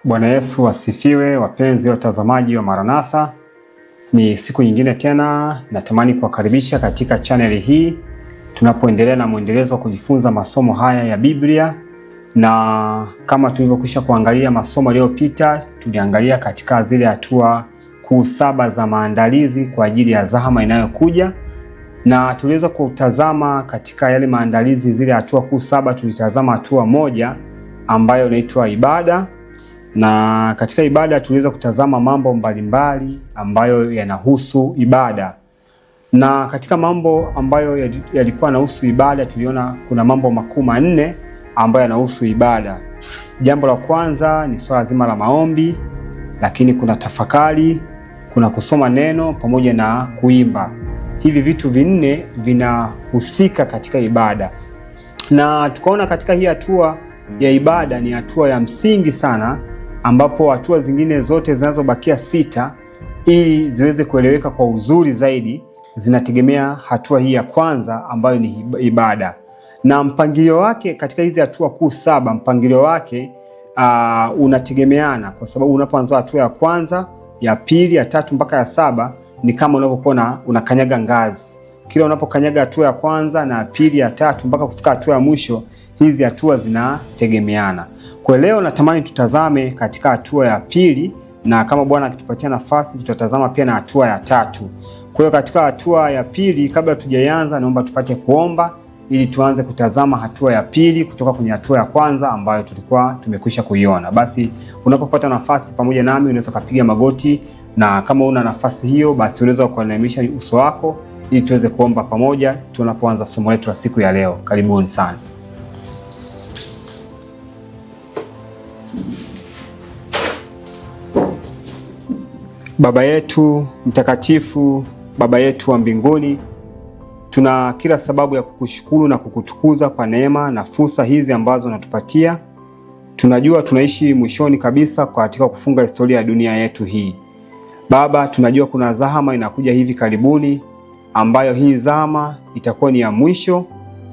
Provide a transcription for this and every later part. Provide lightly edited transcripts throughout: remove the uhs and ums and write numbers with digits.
Bwana Yesu asifiwe, wapenzi watazamaji wa Maranatha. Ni siku nyingine tena, natamani kuwakaribisha katika chaneli hii tunapoendelea na mwendelezo wa kujifunza masomo haya ya Biblia. Na kama tulivyokwisha kuangalia masomo yaliyopita, tuliangalia katika zile hatua kuu 7 za maandalizi kwa ajili ya zahama inayokuja, na tuliweza kutazama katika yale maandalizi, zile hatua kuu 7, tulitazama hatua moja ambayo inaitwa ibada. Na katika ibada tuliweza kutazama mambo mbalimbali ambayo yanahusu ibada. Na katika mambo ambayo yalikuwa yanahusu ibada, tuliona kuna mambo makuu 4 ambayo yanahusu ibada. Jambo la kwanza ni swala zima la maombi, lakini kuna tafakari, kuna kusoma neno pamoja na kuimba. Hivi vitu 4 vinahusika katika ibada. Na tukaona katika hii hatua ya ibada ni hatua ya msingi sana, ambapo hatua zingine zote zinazobakia 6 ili ziweze kueleweka kwa uzuri zaidi zinategemea hatua hii ya kwanza ambayo ni ibada. Na mpangilio wake katika hizi hatua kuu 7, mpangilio wake unategemeana, kwa sababu unapoanza hatua ya kwanza, ya pili, ya tatu mpaka ya 7 ni kama unavyokuwa unakanyaga ngazi. Kila unapokanyaga hatua ya kwanza na pili, ya tatu mpaka kufika hatua ya mwisho, hizi hatua zinategemeana. Kwa leo natamani tutazame katika hatua ya pili, na kama Bwana akitupatia nafasi tutatazama pia na hatua ya 3. Kwa hiyo katika hatua ya pili, kabla tujaanza, naomba tupate kuomba ili tuanze kutazama hatua ya pili kutoka kwenye hatua ya kwanza ambayo tulikuwa tumekwisha kuiona. Basi unapopata nafasi pamoja nami, unaweza kupiga magoti, na kama una nafasi hiyo basi unaweza kuinamisha uso wako ili tuweze kuomba pamoja tunapoanza somo letu la siku ya leo. Karibuni sana. Baba yetu mtakatifu, Baba yetu wa mbinguni, tuna kila sababu ya kukushukuru na kukutukuza kwa neema na fursa hizi ambazo unatupatia. Tunajua tunaishi mwishoni kabisa katika kufunga historia ya dunia yetu hii. Baba, tunajua kuna zahama inakuja hivi karibuni, ambayo hii zahama itakuwa ni ya mwisho,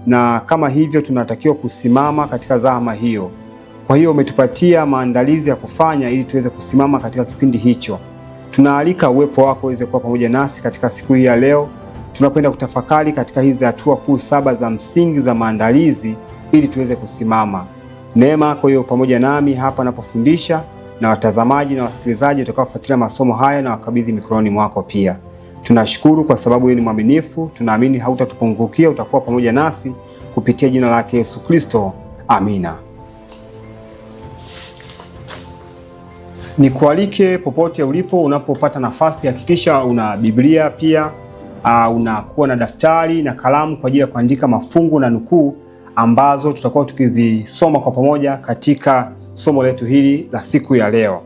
na kama hivyo tunatakiwa kusimama katika zahama hiyo. Kwa hiyo umetupatia maandalizi ya kufanya ili tuweze kusimama katika kipindi hicho. Tunaalika uwepo wako uweze kuwa pamoja nasi katika siku hii ya leo, tunapoenda kutafakari katika hizi hatua kuu 7 za msingi za maandalizi ili tuweze kusimama. Neema yako hiyo pamoja nami hapa napofundisha, na watazamaji na wasikilizaji watakaofuatilia masomo haya, na wakabidhi mikononi mwako pia. Tunashukuru kwa sababu wewe ni mwaminifu, tunaamini hautatupungukia, utakuwa pamoja nasi kupitia jina lake Yesu Kristo. Amina. Nikualike popote ulipo, unapopata nafasi hakikisha una Biblia pia, unakuwa na daftari na kalamu kwa ajili ya kuandika mafungu na nukuu ambazo tutakuwa tukizisoma kwa pamoja katika somo letu hili la siku ya leo.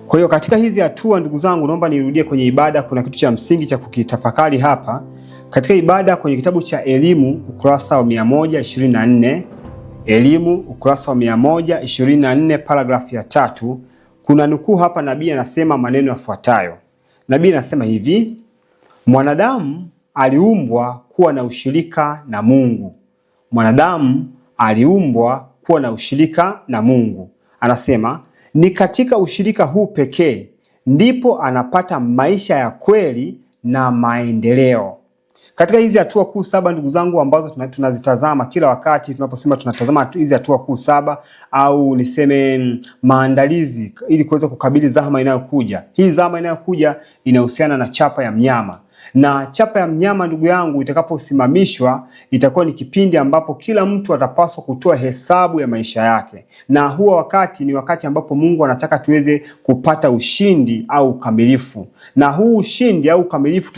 Kwa hiyo katika hizi hatua, ndugu zangu, naomba nirudie kwenye ibada. Kuna kitu cha msingi cha kukitafakari hapa. Katika ibada, kwenye kitabu cha Elimu ukurasa wa 124, Elimu ukurasa wa 124 paragrafu ya 3, kuna nukuu hapa. Nabii anasema maneno yafuatayo. Nabii anasema hivi: mwanadamu aliumbwa kuwa na ushirika na Mungu. Mwanadamu aliumbwa kuwa na ushirika na Mungu. Anasema ni katika ushirika huu pekee ndipo anapata maisha ya kweli na maendeleo. Katika hizi hatua kuu 7, ndugu zangu, ambazo tunazitazama kila wakati tunaposema tunatazama hizi hatua kuu 7, au niseme maandalizi ili kuweza kukabili zahama inayokuja. Hii zahama inayokuja inahusiana na chapa ya mnyama. Na chapa ya mnyama, ndugu yangu, itakaposimamishwa itakuwa ni kipindi ambapo kila mtu atapaswa kutoa hesabu ya maisha yake. Na huo wakati ni wakati ambapo Mungu anataka tuweze kupata ushindi au ukamilifu. Na huu ushindi au ukamilifu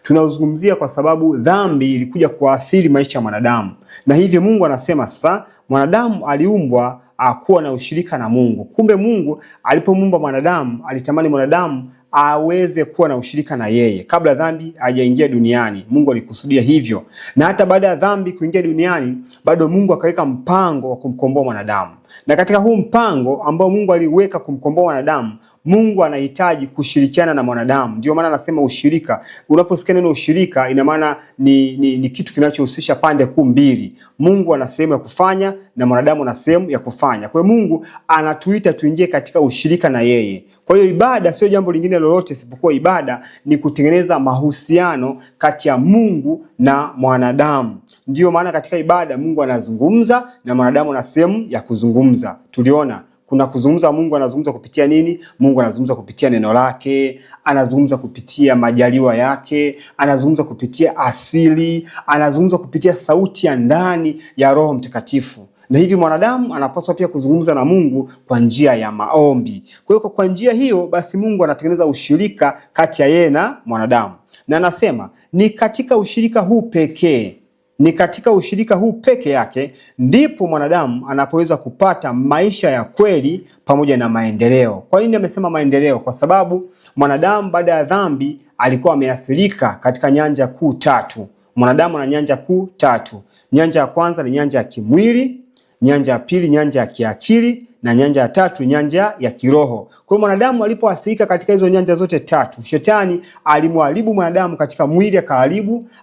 tunaozungumzia kwa sababu dhambi ilikuja kuathiri maisha ya mwanadamu. Na hivyo Mungu anasema sasa mwanadamu aliumbwa kuwa na ushirika na Mungu. Kumbe Mungu alipomuumba mwanadamu alitamani mwanadamu aweze kuwa na ushirika na yeye. Kabla dhambi hajaingia duniani, Mungu alikusudia hivyo. Na hata baada ya dhambi kuingia duniani, bado Mungu akaweka mpango wa kumkomboa mwanadamu. Na katika huu mpango ambao Mungu aliweka kumkomboa mwanadamu, Mungu anahitaji kushirikiana na mwanadamu. Ndio maana anasema ushirika. Unaposikia neno ushirika, ina maana ni kitu kinachohusisha pande kuu mbili. Mungu ana sehemu ya kufanya na mwanadamu ana sehemu ya kufanya. Kwa hiyo Mungu anatuita tuingie katika ushirika na yeye. Kwa hiyo ibada sio jambo lingine lolote isipokuwa ibada ni kutengeneza mahusiano kati ya Mungu na mwanadamu. Ndio maana katika ibada Mungu anazungumza na mwanadamu ana sehemu ya kuzungumza. Tuliona kuna kuzungumza, Mungu anazungumza kupitia nini? Mungu anazungumza kupitia neno lake, anazungumza kupitia majaliwa yake, anazungumza kupitia asili, anazungumza kupitia sauti ya ndani ya Roho Mtakatifu. Na hivi mwanadamu anapaswa pia kuzungumza na Mungu kwa njia ya maombi. Kwa hiyo kwa njia hiyo basi Mungu anatengeneza ushirika kati ya yeye na mwanadamu. Na anasema ni katika ushirika huu pekee, ni katika ushirika huu peke yake ndipo mwanadamu anapoweza kupata maisha ya kweli pamoja na maendeleo. Kwa nini amesema maendeleo? Kwa sababu mwanadamu baada ya dhambi alikuwa ameathirika katika nyanja kuu tatu. Mwanadamu ana nyanja kuu tatu. Nyanja ya kwanza ni nyanja ya kimwili, nyanja ya pili nyanja ya kiakili, na nyanja ya tatu nyanja ya kiroho. Kwa hiyo mwanadamu alipoathirika katika hizo nyanja zote tatu, shetani alimharibu mwanadamu katika mwili,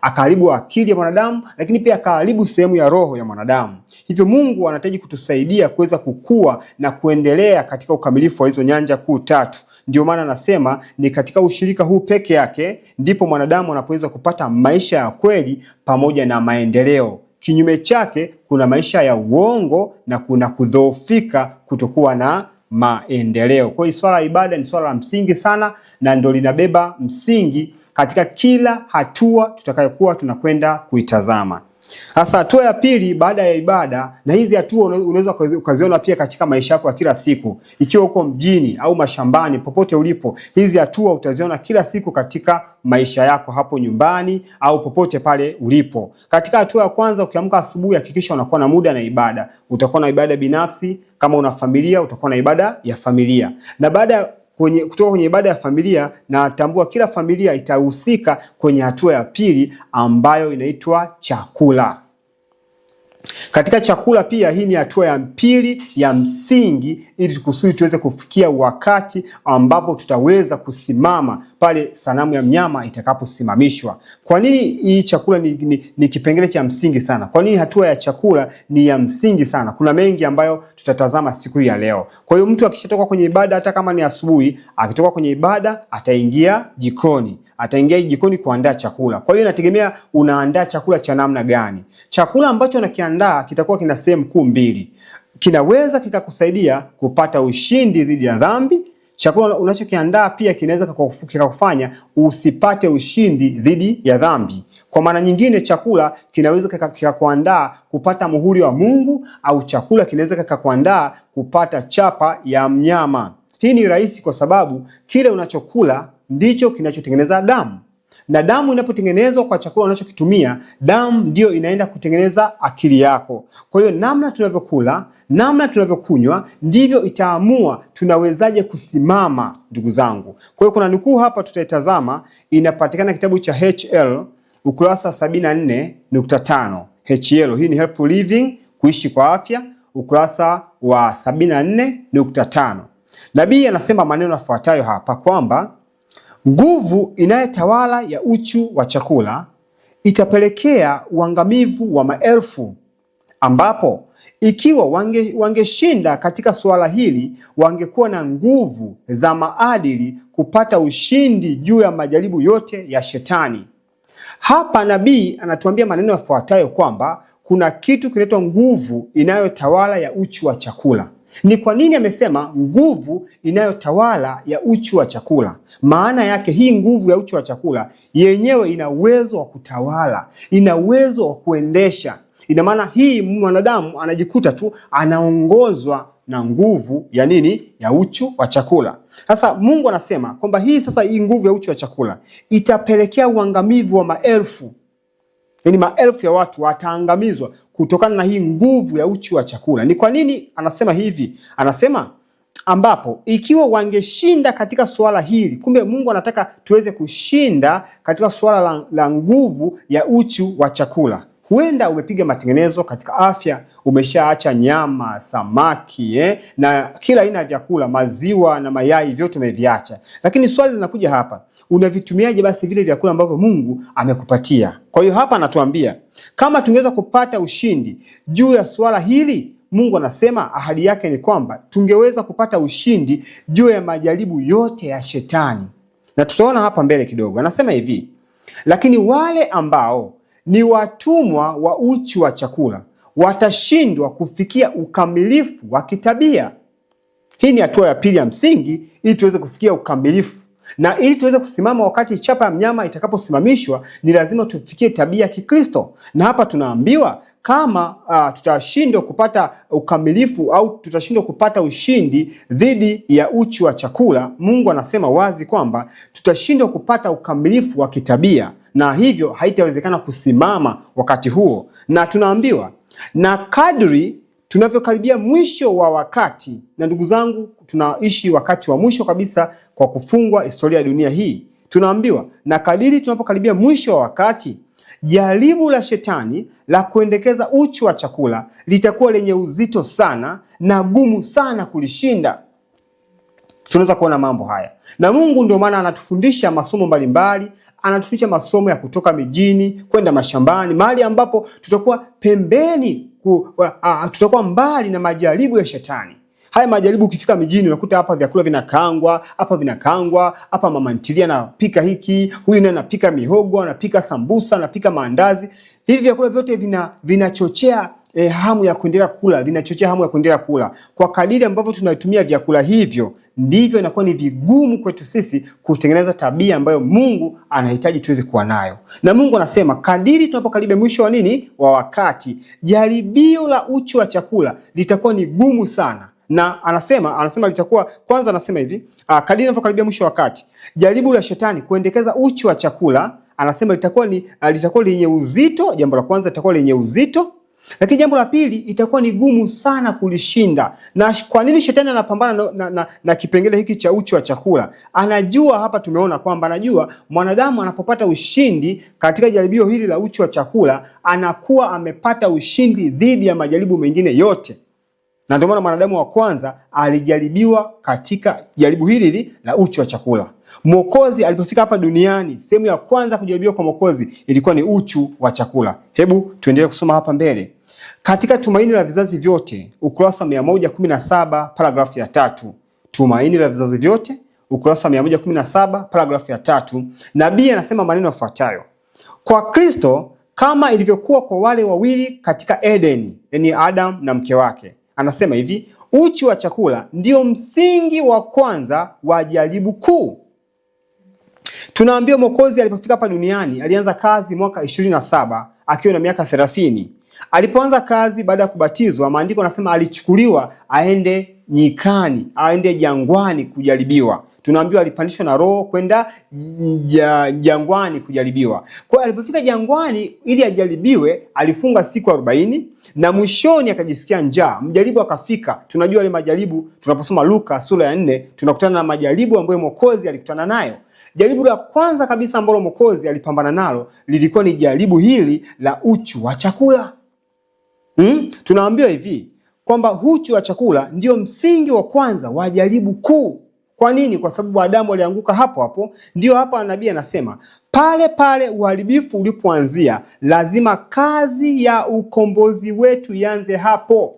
akaharibu akili ya mwanadamu, lakini pia akaharibu sehemu ya roho ya mwanadamu. Hivyo Mungu anahitaji kutusaidia kuweza kukua na kuendelea katika ukamilifu wa hizo nyanja kuu tatu. Ndio maana anasema ni katika ushirika huu peke yake ndipo mwanadamu anapoweza kupata maisha ya kweli pamoja na maendeleo. Kinyume chake kuna maisha ya uongo na kuna kudhoofika, kutokuwa na maendeleo. Kwa hiyo swala la ibada ni swala la msingi sana na ndio linabeba msingi katika kila hatua tutakayokuwa tunakwenda kuitazama. Sasa hatua ya pili baada ya ibada, na hizi hatua unaweza ukaziona pia katika maisha yako ya kila siku. Ikiwa uko mjini au mashambani, popote ulipo, hizi hatua utaziona kila siku katika maisha yako hapo nyumbani au popote pale ulipo. Katika hatua ya kwanza, ukiamka asubuhi hakikisha unakuwa na muda na ibada. Utakuwa na ibada binafsi, kama una familia utakuwa na ibada ya familia. Na baada kutoka kwenye ibada ya familia, na tambua kila familia itahusika kwenye hatua ya pili ambayo inaitwa chakula. Katika chakula pia hii ni hatua ya pili ya msingi, ili kusudi tuweze kufikia wakati ambapo tutaweza kusimama pale sanamu ya mnyama itakaposimamishwa. Kwa nini hii chakula ni kipengele cha msingi sana? Kwa nini hatua ya chakula ni ya msingi sana? Kuna mengi ambayo tutatazama siku hii ya leo. Kwa hiyo mtu akishatoka kwenye ibada, hata kama ni asubuhi, akitoka kwenye ibada ataingia jikoni. Ataingia jikoni kuandaa chakula. Kwa hiyo inategemea unaandaa chakula cha namna gani. Chakula ambacho unakiandaa kitakuwa kina sehemu kuu mbili. Kinaweza kikakusaidia kupata ushindi dhidi ya dhambi. Chakula unachokiandaa pia kinaweza kikakufanya usipate ushindi dhidi ya dhambi. Kwa maana nyingine, chakula kinaweza kikakuandaa kupata muhuri wa Mungu, au chakula kinaweza kikakuandaa kupata chapa ya mnyama. Hii ni rahisi kwa sababu kile unachokula ndicho kinachotengeneza damu. Na damu inapotengenezwa kwa chakula unachokitumia, damu ndio inaenda kutengeneza akili yako. Kwa hiyo namna tunavyokula, namna tunavyokunywa ndivyo itaamua tunawezaje kusimama, ndugu zangu. Kwa hiyo kuna nukuu hapa tutaitazama, inapatikana kitabu cha HL ukurasa 74.5. HL hii ni Healthful Living, kuishi kwa afya, ukurasa wa 74.5. Nabii anasema maneno yafuatayo hapa kwamba nguvu inayotawala ya uchu wa chakula itapelekea uangamivu wa maelfu, ambapo ikiwa wangeshinda katika suala hili, wangekuwa na nguvu za maadili kupata ushindi juu ya majaribu yote ya shetani. Hapa nabii anatuambia maneno yafuatayo kwamba kuna kitu kinaitwa nguvu inayotawala ya uchu wa chakula. Ni kwa nini amesema nguvu inayotawala ya uchu wa chakula? Maana yake hii nguvu ya uchu wa chakula yenyewe ina uwezo wa kutawala, ina uwezo wa kuendesha. Ina maana hii mwanadamu anajikuta tu anaongozwa na nguvu ya nini? Ya uchu wa chakula. Sasa Mungu anasema kwamba hii nguvu ya uchu wa chakula itapelekea uangamivu wa maelfu. Yaani maelfu ya watu wataangamizwa kutokana na hii nguvu ya uchu wa chakula. Ni kwa nini anasema hivi? Anasema ambapo ikiwa wangeshinda katika suala hili, kumbe Mungu anataka tuweze kushinda katika suala la nguvu ya uchu wa chakula. Huenda umepiga matengenezo katika afya, umeshaacha nyama, samaki, na kila aina ya vyakula, maziwa na mayai, vyote umeviacha. Lakini swali linakuja hapa, unavitumiaje basi vile vyakula ambavyo Mungu amekupatia? Kwa hiyo hapa anatuambia kama tungeweza kupata ushindi juu ya swala hili, Mungu anasema ahadi yake ni kwamba tungeweza kupata ushindi juu ya majaribu yote ya shetani. Na tutaona hapa mbele kidogo. Anasema hivi, lakini wale ambao ni watumwa wa uchu wa chakula watashindwa kufikia ukamilifu wa kitabia. Hii ni hatua ya pili ya msingi ili tuweze kufikia ukamilifu. Na ili tuweze kusimama wakati chapa ya mnyama itakaposimamishwa, ni lazima tufikie tabia ya Kikristo. Na hapa tunaambiwa kama tutashindwa kupata ukamilifu au tutashindwa kupata ushindi dhidi ya uchu wa chakula, Mungu anasema wazi kwamba tutashindwa kupata ukamilifu wa kitabia, na hivyo haitawezekana kusimama wakati huo. Na tunaambiwa na kadri tunavyokaribia mwisho wa wakati, na ndugu zangu, tunaishi wakati wa mwisho kabisa kwa kufungwa historia ya dunia hii. Tunaambiwa na kadiri tunapokaribia mwisho wa wakati, jaribu la shetani la kuendekeza uchu wa chakula litakuwa lenye uzito sana na gumu sana kulishinda. Tunaweza kuona mambo haya. Na Mungu ndio maana anatufundisha masomo mbalimbali, anatufundisha masomo ya kutoka mijini kwenda mashambani, mahali ambapo tutakuwa pembeni, tutakuwa mbali na majaribu ya shetani. Haya majaribu ukifika mijini unakuta hapa vyakula vinakaangwa, hapa mama ntilia anapika hiki, huyu naye anapika mihogo, anapika sambusa, anapika maandazi. Hivi vyakula vyote vinachochea hamu ya kuendelea kula, Kwa kadiri ambavyo tunatumia vyakula hivyo, ndivyo inakuwa ni vigumu kwetu sisi kutengeneza tabia ambayo Mungu anahitaji tuweze kuwa nayo. Na Mungu anasema kadiri tunapokaribia mwisho wa wakati, jaribio la uchu wa chakula litakuwa ni gumu sana. Na anasema litakuwa, kwanza anasema hivi, kadiri tunapokaribia mwisho wa wakati, jaribu la shetani kuendekeza uchu wa chakula, anasema litakuwa lenye uzito. Jambo la kwanza litakuwa lenye uzito, lakini jambo la pili itakuwa ni gumu sana kulishinda. Na kwa nini shetani anapambana na kipengele hiki cha uchu wa chakula? Anajua, hapa tumeona kwamba anajua mwanadamu anapopata ushindi katika jaribio hili la uchu wa chakula, anakuwa amepata ushindi dhidi ya majaribu mengine yote. Na ndio maana mwanadamu wa kwanza alijaribiwa katika jaribu hili la uchu wa chakula. Mwokozi alipofika hapa duniani, sehemu ya kwanza kujaribiwa kwa Mwokozi ilikuwa ni uchu wa chakula. Hebu tuendelee kusoma hapa mbele. Katika Tumaini la Vizazi Vyote, ukurasa 117 paragrafu ya 3. Tumaini la Vizazi Vyote, ukurasa 117 paragrafu ya 3. Nabii anasema maneno yafuatayo: kwa Kristo, kama ilivyokuwa kwa wale wawili katika Edeni, yani Adam na mke wake, anasema hivi, uchu wa chakula ndio msingi wa kwanza wa jaribu kuu. Tunaambiwa Mwokozi alipofika hapa duniani alianza kazi mwaka 27 akiwa na miaka 30. Alipoanza kazi baada ya kubatizwa, maandiko yanasema alichukuliwa aende nyikani, aende jangwani kujaribiwa. Tunaambiwa alipandishwa na Roho kwenda jangwani kujaribiwa. Kwa hiyo alipofika jangwani ili ajaribiwe, alifunga siku 40 na mwishoni akajisikia njaa. Mjaribu akafika. Tunajua wale majaribu, tunaposoma Luka sura ya 4, tunakutana na majaribu ambayo Mwokozi alikutana nayo. Jaribu la kwanza kabisa ambalo Mwokozi alipambana nalo lilikuwa ni jaribu hili la uchu wa chakula. Tunaambiwa hivi kwamba uchu wa chakula ndio msingi wa kwanza wa jaribu kuu. Kwa nini? Kwa sababu Adamu alianguka hapo hapo. Ndio hapa nabii anasema pale uharibifu ulipoanzia, lazima kazi ya ukombozi wetu ianze hapo.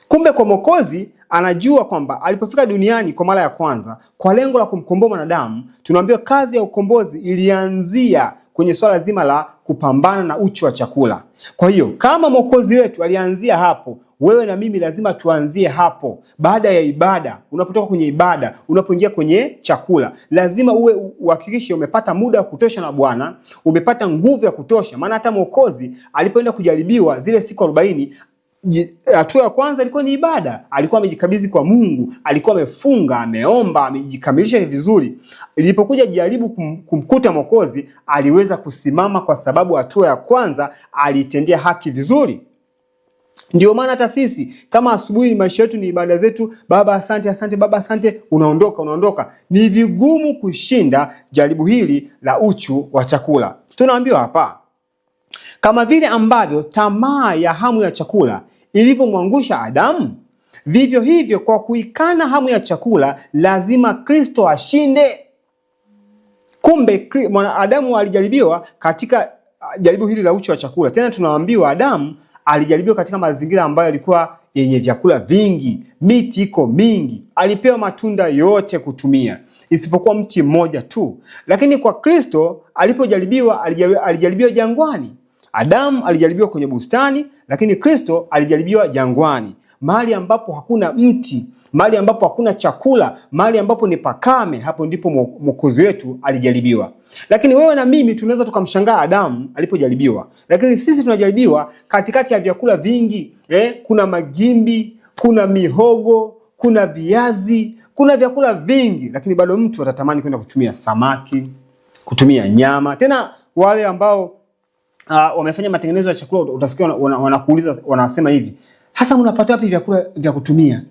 Kumbe kwa Mwokozi anajua kwamba alipofika duniani kwa mara ya kwanza kwa lengo la kumkomboa mwanadamu, tunaambiwa kazi ya ukombozi ilianzia kwenye swala zima la kupambana na uchu wa chakula. Kwa hiyo kama Mwokozi wetu alianzia hapo, wewe na mimi lazima tuanzie hapo. Baada ya ibada, unapotoka kwenye ibada, unapoingia kwenye chakula, lazima uhakikishe umepata muda wa kutosha na Bwana, umepata nguvu ya kutosha. Maana hata Mwokozi alipoenda kujaribiwa zile siku 40, hatua ya kwanza ilikuwa ni ibada. Alikuwa amejikabidhi kwa Mungu, alikuwa amefunga, ameomba, amejikamilisha vizuri. Ilipokuja jaribu kumkuta Mwokozi, aliweza kusimama kwa sababu hatua ya kwanza alitendea haki vizuri. Ndio maana hata sisi kama asubuhi maisha yetu ni ibada zetu, Baba asante, asante Baba asante, unaondoka. Ni vigumu kushinda jaribu hili la uchu wa chakula. Tunaambiwa hapa, kama vile ambavyo tamaa ya hamu ya chakula ilivyomwangusha Adamu, vivyo hivyo kwa kuikana hamu ya chakula lazima Kristo ashinde. Kumbe Adamu alijaribiwa katika jaribu hili la uchu wa chakula. Tena tunaambiwa Adamu alijaribiwa katika mazingira ambayo yalikuwa yenye vyakula vingi, miti iko mingi, alipewa matunda yote kutumia isipokuwa mti mmoja tu. Lakini kwa Kristo alipojaribiwa, alijaribiwa jangwani. Adamu alijaribiwa kwenye bustani, lakini Kristo alijaribiwa jangwani, mahali ambapo hakuna mti, mahali ambapo hakuna chakula, mahali ambapo ni pakame. Hapo ndipo Mwokozi wetu alijaribiwa. Lakini wewe na mimi tunaweza tukamshangaa Adamu alipojaribiwa, lakini sisi tunajaribiwa katikati ya vyakula vingi. Kuna magimbi, kuna mihogo, kuna viazi, kuna vyakula vingi, lakini bado mtu atatamani kwenda kutumia samaki, kutumia nyama. Tena wale ambao wamefanya matengenezo ya chakula, utasikia wanakuuliza, wanasema hivi, hasa mnapata wapi vyakula vya kutumia?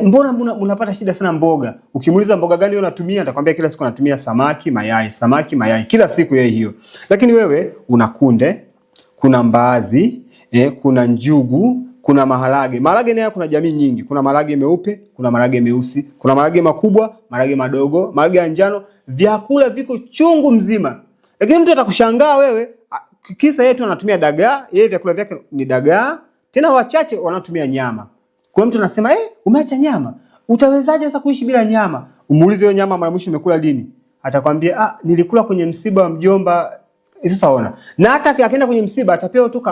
Mbona mnapata shida sana mboga? Ukimuuliza mboga gani unatumia, atakwambia kila siku anatumia samaki, mayai, kila siku yeye hiyo. Lakini wewe una kunde, kuna mbaazi, kuna njugu, kuna maharage. Maharage nayo kuna jamii nyingi. Kuna maharage meupe, kuna maharage meusi, kuna maharage makubwa, maharage madogo, maharage ya njano. Vyakula viko chungu mzima. Lakini mtu atakushangaa wewe, kisa yetu anatumia dagaa, yeye vyakula vyake ni dagaa. Tena wachache wanatumia nyama. Kuna mtu anasema, umeacha nyama. Utawezaje sasa kuishi bila nyama? Umuulize wewe, nyama mara mwisho umekula lini? Atakwambia, nilikula kwenye msiba wa mjomba. Sasa ona. Na hata akienda kwenye msiba atapewa tu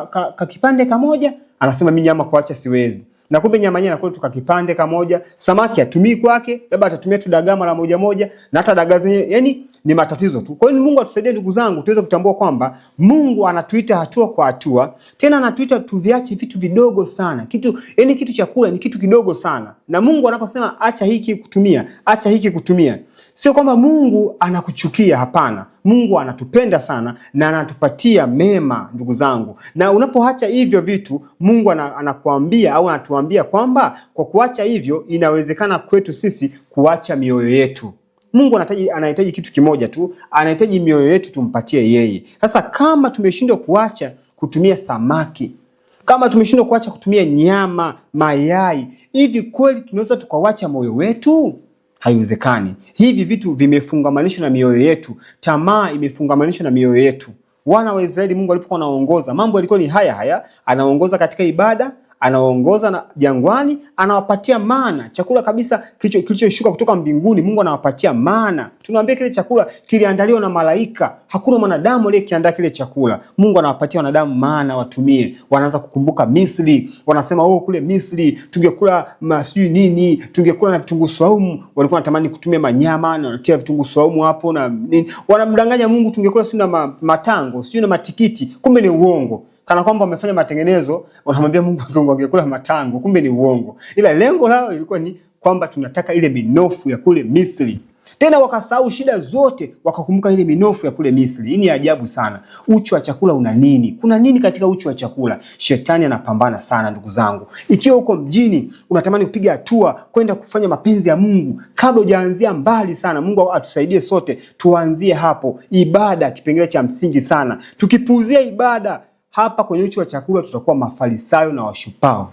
kipande kamoja, anasema mimi nyama kuacha siwezi. Na kumbe nyama yenyewe anakula tu kipande kamoja. Samaki atumii kwake, labda atatumia tu dagaa mara moja, na hata dagaa zenyewe yani ni matatizo tu. Kwa hiyo Mungu atusaidie ndugu zangu, tuweze kutambua kwamba Mungu anatuita hatua kwa hatua. Tena anatuita tuviache vitu vidogo sana. Kitu chakula ni kitu kidogo sana. Na Mungu anaposema acha hiki kutumia, sio kwamba Mungu anakuchukia, hapana. Mungu anatupenda sana na anatupatia mema ndugu zangu. Na unapoacha hivyo vitu, Mungu anakuambia au anatuambia kwamba kwa kuacha hivyo inawezekana kwetu sisi kuacha mioyo yetu. Mungu anahitaji kitu kimoja tu, anahitaji mioyo yetu tumpatie yeye. Sasa kama tumeshindwa kuacha kutumia samaki, kama tumeshindwa kuacha kutumia nyama, mayai, hivi kweli tunaweza tukawacha moyo wetu? Haiwezekani. Hivi vitu vimefungamanishwa na mioyo yetu. Tamaa imefungamanishwa na mioyo yetu. Wana wa Israeli Mungu alipokuwa anaongoza, mambo yalikuwa ni haya. Anaongoza katika ibada, anaongoza na jangwani, anawapatia mana, chakula kabisa kilichoshuka kutoka mbinguni. Mungu anawapatia mana. Tunaambia kile chakula kiliandaliwa na malaika. Hakuna mwanadamu aliyekiandaa kile chakula. Mungu anawapatia wanadamu mana watumie. Wanaanza kukumbuka Misri. Wanasema kule Misri tungekula masijui nini, tungekula na vitunguu saumu. Walikuwa wanatamani kutumia manyama na wanatia vitunguu saumu hapo na nini. Wanamdanganya Mungu, tungekula sio na matango, sio na matikiti. Kumbe ni uongo. Kana kwamba wamefanya matengenezo, wanamwambia Mungu angekula matango, kumbe ni uongo. Ila lengo lao lilikuwa ni kwamba tunataka ile minofu ya kule Misri. Tena wakasahau shida zote, wakakumbuka ile minofu ya kule Misri. Hii ni ajabu sana. Uchu wa chakula una nini? Kuna nini katika uchu wa chakula? Shetani anapambana sana ndugu zangu. Ikiwa uko mjini unatamani kupiga hatua kwenda kufanya mapenzi ya Mungu, kabla hujaanzia mbali sana, Mungu atusaidie sote tuanzie hapo. Ibada kipengele cha msingi sana. Tukipuuzia ibada hapa kwenye uchu wa chakula, tutakuwa mafarisayo na washupavu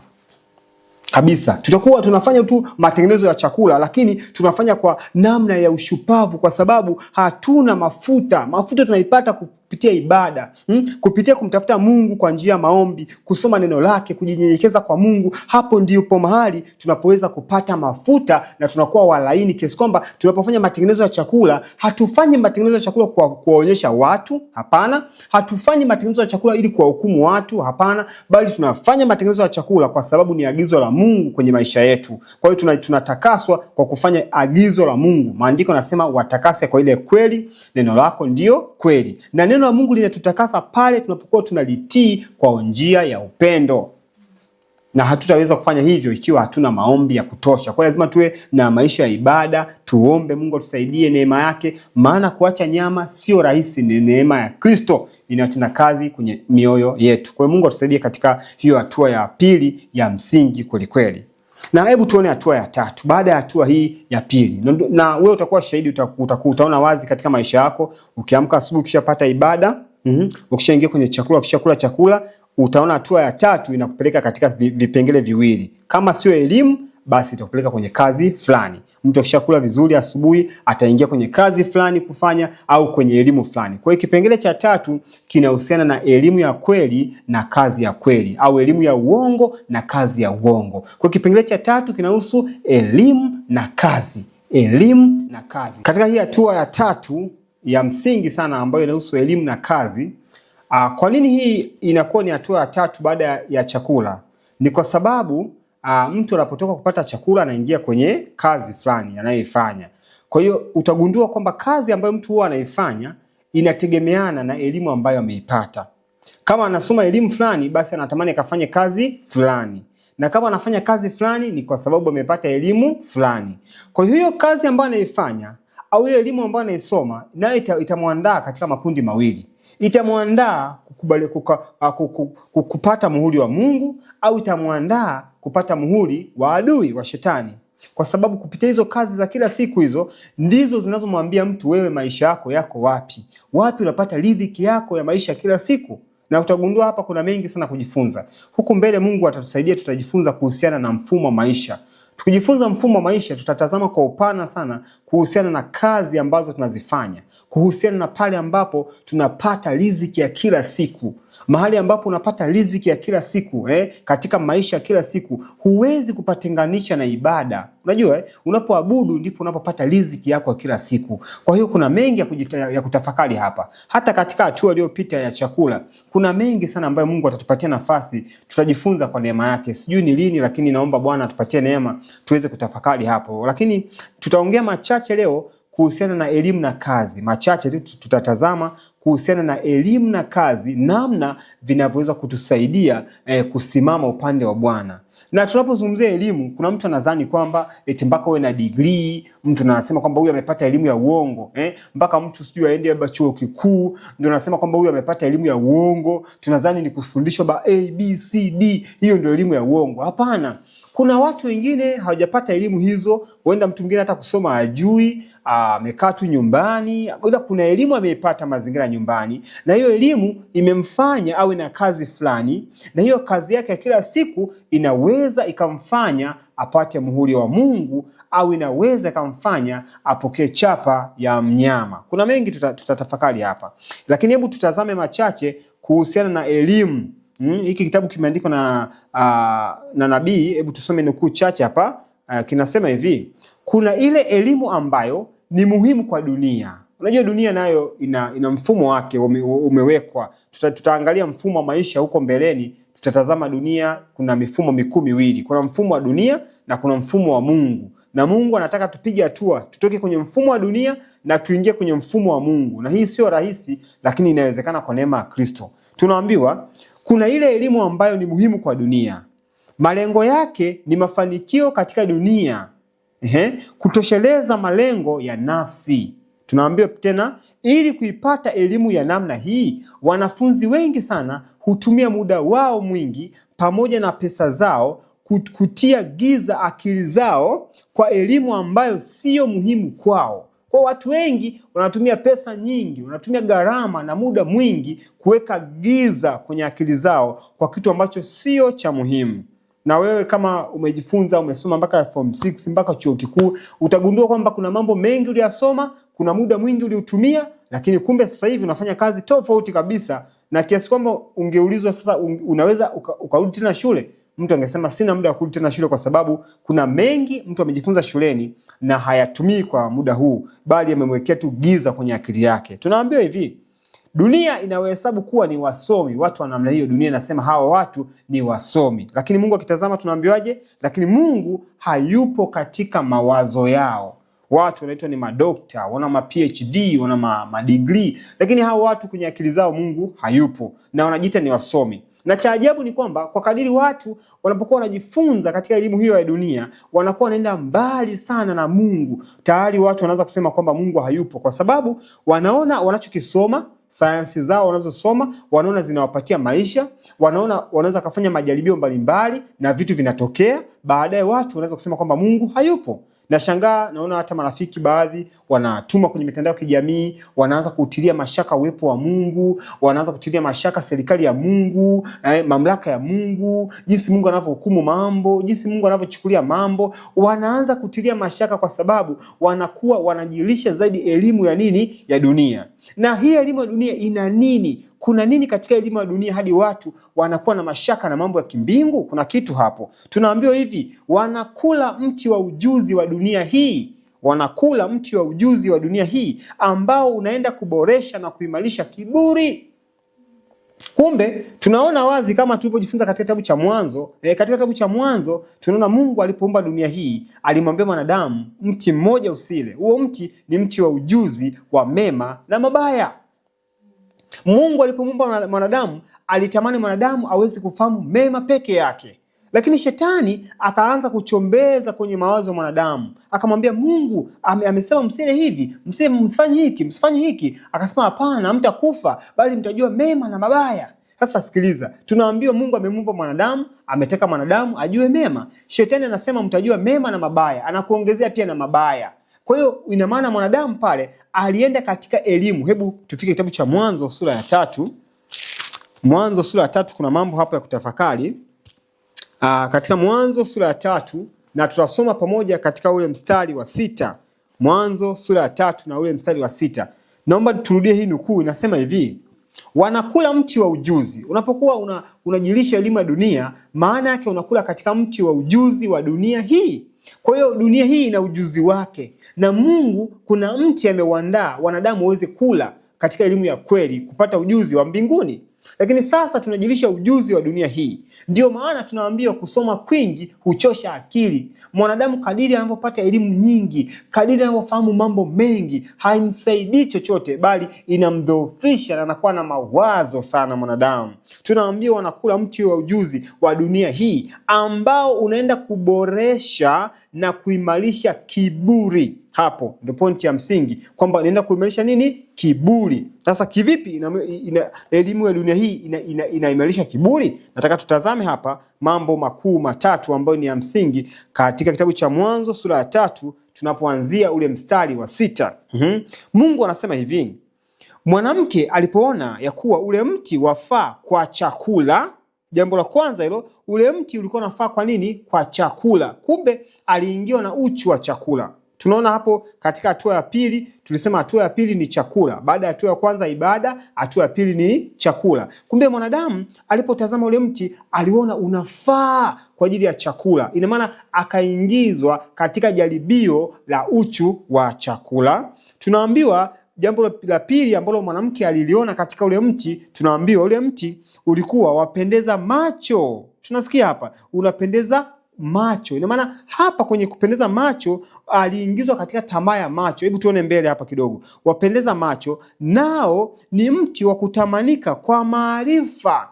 kabisa. Tutakuwa tunafanya tu matengenezo ya chakula, lakini tunafanya kwa namna ya ushupavu, kwa sababu hatuna mafuta. Mafuta tunaipata kupitia ibada, kupitia kumtafuta Mungu kwa njia ya maombi, kusoma neno lake, kujinyenyekeza kwa Mungu. Hapo ndipo mahali tunapoweza kupata mafuta na tunakuwa walaini, kiasi kwamba tunapofanya matengenezo ya chakula, hatufanyi matengenezo ya chakula kuwaonyesha watu, hapana. Hatufanyi matengenezo ya chakula ili kuwahukumu watu, hapana, bali tunafanya matengenezo ya chakula kwa sababu ni agizo la Mungu kwenye maisha yetu. Kwa hiyo tunatakaswa kwa kufanya agizo la Mungu. Maandiko yanasema watakase kwa ile kweli, neno lako ndio kweli. Na neno la Mungu linatutakasa pale tunapokuwa tunalitii kwa njia ya upendo. Na hatutaweza kufanya hivyo ikiwa hatuna maombi ya kutosha. Kwa lazima tuwe na maisha ya ibada, tuombe Mungu atusaidie neema yake, maana kuacha nyama sio rahisi, ni neema ya Kristo inayotenda kazi kwenye mioyo yetu. Kwa hiyo Mungu atusaidie katika hiyo hatua ya pili ya msingi kweli kweli. Na hebu tuone hatua ya tatu. Baada ya hatua hii ya pili, na wewe utakuwa shahidi, utaona wazi katika maisha yako. Ukiamka asubuhi, ukishapata ibada, ukishaingia kwenye chakula, ukishakula chakula, utaona hatua ya tatu inakupeleka katika vipengele viwili. Kama sio elimu, basi itakupeleka kwenye kazi fulani. Mtu akishakula vizuri asubuhi, ataingia kwenye kazi fulani kufanya, au kwenye elimu fulani. Kwa hiyo kipengele cha tatu kinahusiana na elimu ya kweli na kazi ya kweli, au elimu ya uongo na kazi ya uongo. Kwa hiyo kipengele cha tatu kinahusu elimu na kazi. Elimu na kazi. Katika hii hatua ya tatu ya msingi sana ambayo inahusu elimu na kazi, kwa nini hii inakuwa ni hatua ya tatu baada ya chakula? Ni kwa sababu mtu anapotoka kupata chakula anaingia kwenye kazi fulani anayoifanya. Kwa hiyo utagundua kwamba kazi ambayo mtu huwa anaifanya inategemeana na elimu ambayo ameipata. Kama anasoma elimu fulani, basi anatamani akafanye kazi fulani. Na kama anafanya kazi fulani, ni kwa sababu amepata elimu fulani. Kwa hiyo kazi ambayo anaifanya au ile elimu ambayo anaisoma, nayo itamwandaa katika makundi mawili. Itamwandaa kupata muhuri wa Mungu, au itamwandaa kupata muhuri wa adui wa shetani. Kwa sababu kupitia hizo kazi za kila siku, hizo ndizo zinazomwambia mtu, wewe maisha yako wapi? Wapi unapata riziki yako ya maisha kila siku? Na utagundua hapa kuna mengi sana kujifunza. Huku mbele Mungu atatusaidia, tutajifunza kuhusiana na mfumo wa maisha. Tukijifunza mfumo wa maisha, tutatazama kwa upana sana kuhusiana na kazi ambazo tunazifanya, kuhusiana na pale ambapo tunapata riziki ya kila siku. Mahali ambapo unapata riziki ya kila siku, katika maisha ya kila siku, huwezi kupatenganisha na ibada. Unajua, unapoabudu ndipo unapopata riziki yako ya kila siku. Kwa hiyo kuna mengi ya kutafakari hapa. Hata katika hatua iliyopita ya chakula, kuna mengi sana ambayo Mungu atatupatia nafasi, tutajifunza kwa neema yake. Sijui ni lini, lakini naomba Bwana atupatie neema tuweze kutafakari hapo. Lakini tutaongea machache leo kuhusiana na elimu na kazi. Machache tu tutatazama kuhusiana na elimu na kazi, namna vinavyoweza kutusaidia kusimama upande wa Bwana. Na tunapozungumzia elimu, kuna mtu anadhani kwamba eti mpaka uwe na degree, mtu anasema kwamba huyu amepata elimu ya uongo, mpaka mtu sijui aende chuo kikuu ndio anasema kwamba huyu amepata elimu ya uongo. Tunadhani ni kufundishwa ABCD, hiyo ndio elimu ya uongo. Hapana. Kuna watu wengine hawajapata elimu hizo, huenda mtu mwingine hata kusoma hajui, amekaa tu nyumbani, ila kuna elimu ameipata mazingira nyumbani, na hiyo elimu imemfanya awe na kazi fulani, na hiyo kazi yake ya kila siku inaweza ikamfanya apate muhuri wa Mungu, au inaweza ikamfanya apokee chapa ya mnyama. Kuna mengi tutatafakari hapa, lakini hebu tutazame machache kuhusiana na elimu. Hiki kitabu kimeandikwa na nabii. Hebu tusome nukuu chache hapa. Kinasema hivi: kuna ile elimu ambayo ni muhimu kwa dunia. Unajua dunia nayo ina mfumo wake umewekwa. Tutaangalia mfumo wa maisha huko mbeleni. Tutatazama dunia, kuna mifumo mikuu miwili. Kuna mfumo wa dunia na kuna mfumo wa Mungu. Na Mungu anataka tupige hatua, tutoke kwenye mfumo wa dunia na tuingie kwenye mfumo wa Mungu. Na hii sio rahisi, lakini inawezekana kwa neema ya Kristo. Tunaambiwa kuna ile elimu ambayo ni muhimu kwa dunia. Malengo yake ni mafanikio katika dunia, kutosheleza malengo ya nafsi. Tunaambiwa tena, ili kuipata elimu ya namna hii, wanafunzi wengi sana hutumia muda wao mwingi pamoja na pesa zao kutia giza akili zao kwa elimu ambayo sio muhimu kwao. Kwa watu wengi wanatumia pesa nyingi, wanatumia gharama na muda mwingi kuweka giza kwenye akili zao kwa kitu ambacho sio cha muhimu. Na wewe kama umejifunza, umesoma mpaka form 6 mpaka chuo kikuu, utagundua kwamba kuna mambo mengi uliyasoma, kuna muda mwingi uliutumia, lakini kumbe sasa hivi unafanya kazi tofauti kabisa, na kiasi kwamba ungeulizwa sasa unaweza ukarudi tena shule, mtu angesema sina muda wa kurudi tena shule, kwa sababu kuna mengi mtu amejifunza shuleni na hayatumii kwa muda huu, bali amemwekea tu giza kwenye akili yake. Tunaambiwa hivi, dunia inawahesabu kuwa ni wasomi. Watu wa namna hiyo, dunia inasema hawa watu ni wasomi. Lakini Mungu akitazama tunaambiwaje? Lakini Mungu hayupo katika mawazo yao. Watu wanaitwa ni madokta, wana ma PhD, wana ma degree, lakini hawa watu kwenye akili zao Mungu hayupo, na wanajiita ni wasomi. Na cha ajabu ni kwamba kwa kadiri watu wanapokuwa wanajifunza katika elimu hiyo ya dunia, wanakuwa wanaenda mbali sana na Mungu. Tayari watu wanaanza kusema kwamba Mungu hayupo, kwa sababu wanaona wanachokisoma, sayansi zao wanazosoma, wanaona zinawapatia maisha, wanaona wanaweza kufanya majaribio mbalimbali na vitu vinatokea. Baadaye watu wanaweza kusema kwamba Mungu hayupo. Nashangaa naona hata marafiki baadhi wanatuma kwenye mitandao ya kijamii, wanaanza kutilia mashaka uwepo wa Mungu, wanaanza kutilia mashaka serikali ya Mungu, mamlaka ya Mungu, jinsi Mungu anavyohukumu mambo, jinsi Mungu anavyochukulia mambo. Wanaanza kutilia mashaka kwa sababu wanakuwa wanajilisha zaidi elimu ya nini? Ya dunia. Na hii elimu ya dunia ina nini? Kuna nini katika elimu ya dunia hadi watu wanakuwa na mashaka na mambo ya kimbingu? Kuna kitu hapo. Tunaambiwa hivi, wanakula mti wa ujuzi wa dunia hii. Wanakula mti wa ujuzi wa dunia hii ambao unaenda kuboresha na kuimarisha kiburi. Kumbe tunaona wazi kama tulivyojifunza katika kitabu cha Mwanzo. Katika kitabu cha Mwanzo tunaona Mungu alipoumba dunia hii alimwambia mwanadamu, mti mmoja usile. Huo mti ni mti wa ujuzi wa mema na mabaya. Mungu alipomuumba mwanadamu alitamani mwanadamu aweze kufahamu mema peke yake. Lakini shetani akaanza kuchombeza kwenye mawazo ya mwanadamu. Akamwambia Mungu amesema msile hivi, msifanye hiki, msifanye hiki. Akasema hapana, mtakufa bali mtajua mema na mabaya. Sasa sikiliza, tunaambiwa Mungu amemuumba mwanadamu, ametaka mwanadamu ajue mema. Shetani anasema mtajua mema na mabaya, anakuongezea pia na mabaya. Kwa hiyo ina maana mwanadamu pale alienda katika elimu. Hebu tufike kitabu cha Mwanzo sura ya 3. Mwanzo sura ya 3 kuna mambo hapa ya kutafakari. Katika Mwanzo sura ya 3 na tutasoma pamoja katika ule mstari wa 6. Mwanzo sura ya 3 na ule mstari wa 6. Naomba turudie hii nukuu, inasema hivi: wanakula mti wa ujuzi. Unapokuwa unajilisha elimu ya dunia, maana yake unakula katika mti wa ujuzi wa dunia hii. Kwa hiyo dunia hii ina ujuzi wake, na Mungu kuna mti ameuandaa wanadamu waweze kula katika elimu ya kweli, kupata ujuzi wa mbinguni. Lakini sasa tunajilisha ujuzi wa dunia hii. Ndio maana tunaambiwa kusoma kwingi huchosha akili. Mwanadamu kadiri anavyopata elimu nyingi, kadiri anavyofahamu mambo mengi, haimsaidii chochote bali inamdhoofisha na anakuwa na mawazo sana mwanadamu. Tunaambiwa wanakula mti wa ujuzi wa dunia hii ambao unaenda kuboresha na kuimarisha kiburi. Hapo ndio pointi ya msingi, kwamba inaenda kuimarisha nini? Kiburi. Sasa kivipi elimu ya dunia hii inaimarisha kiburi? Nataka tutazame hapa mambo makuu matatu ambayo ni ya msingi katika kitabu cha Mwanzo sura ya 3 tunapoanzia ule mstari wa 6. Mungu anasema hivi: mwanamke alipoona ya kuwa ule mti wafaa kwa chakula. Jambo la kwanza hilo, ule mti ulikuwa unafaa kwa nini? Kwa chakula. Kumbe aliingiwa na uchu wa chakula. Tunaona hapo katika hatua ya pili, tulisema hatua ya pili ni chakula. Baada ya hatua ya kwanza ibada, hatua ya pili ni chakula. Kumbe mwanadamu alipotazama ule mti aliona unafaa kwa ajili ya chakula. Ina maana akaingizwa katika jaribio la uchu wa chakula. Tunaambiwa jambo la pili ambalo mwanamke aliliona katika ule mti, tunaambiwa ule mti ulikuwa wapendeza macho. Tunasikia hapa unapendeza macho. Ina maana hapa kwenye kupendeza macho aliingizwa katika tamaa ya macho. Hebu tuone mbele hapa kidogo. Wapendeza macho, nao ni mti wa kutamanika kwa maarifa.